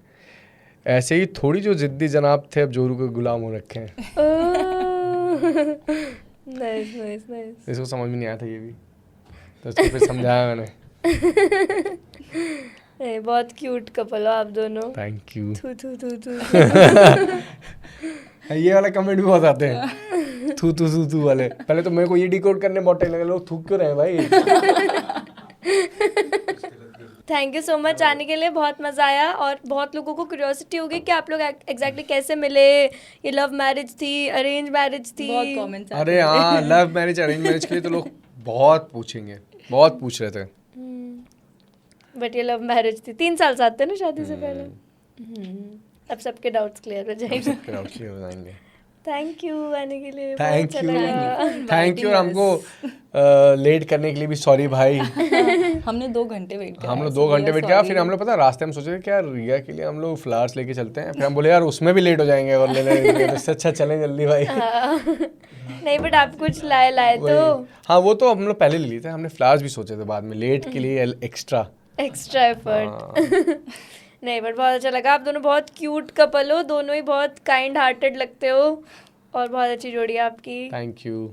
Speaker 2: ऐसे ही थोड़ी जो जिद्दी जनाब थे अब जोरू के गुलाम हो रखे हैं।
Speaker 1: Nice nice nice.
Speaker 2: इसको समझ में नहीं आया था ये भी, तो इसको फिर समझाया मैंने।
Speaker 1: बहुत क्यूट कपल हो आप दोनों।
Speaker 2: Thank you.
Speaker 1: थू थू थू थू।
Speaker 2: ये वाला कमेंट भी बहुत आते हैं, थू थू थू थू वाले। पहले तो मेरे को ये डिकोड करने बहुत टाइम लगा, लोग थूक क्यों रहे हैं भाई।
Speaker 1: थैंक यू सो मच आने के लिए, बहुत मज़ा आया। और बहुत लोगों को क्यूरियोसिटी होगी कि आप लोग एग्जैक्टली कैसे मिले, ये लव मैरिज थी, अरेंज मैरिज थी?
Speaker 3: बहुत कमेंट्स आते
Speaker 2: अरे हाँ, लव मैरिज अरेंज मैरिज के लिए तो लोग बहुत पूछेंगे, बहुत पूछ रहे थे।
Speaker 1: बट ये लव मैरिज थी, 3 साल साथ थे ना शादी से पहले। अब सबके डाउट्स क्लियर हो जाएंगे। थैंक यू आने के लिए, बहुत
Speaker 2: थैंक
Speaker 1: अच्छा
Speaker 2: यू,
Speaker 1: लगा।
Speaker 2: Thank you. और हमको लेट करने के लिए भी सॉरी भाई।
Speaker 3: हमने 2 घंटे वेट किया।
Speaker 2: हम लोग 2 घंटे वेट किया, फिर हम लोग पता रास्ते में सोचे कि यार रिया के लिए हम लोग फ्लावर्स लेके चलते हैं, फिर हम बोले यार उसमें भी लेट हो जाएंगे और लेने, इससे अच्छा चलें जल्दी भाई।
Speaker 1: नहीं बट आप कुछ लाए तो
Speaker 2: हाँ, वो तो हम लोग पहले ले लिए थे, हमने फ्लावर्स भी सोचे थे बाद में लेट के लिए एक्स्ट्रा
Speaker 1: एफर्ट। नहीं बट बहुत अच्छा लगा, आप दोनों बहुत क्यूट कपल हो, दोनों ही बहुत काइंड हार्टेड लगते हो और बहुत अच्छी जोड़ी है आपकी।
Speaker 2: Thank you.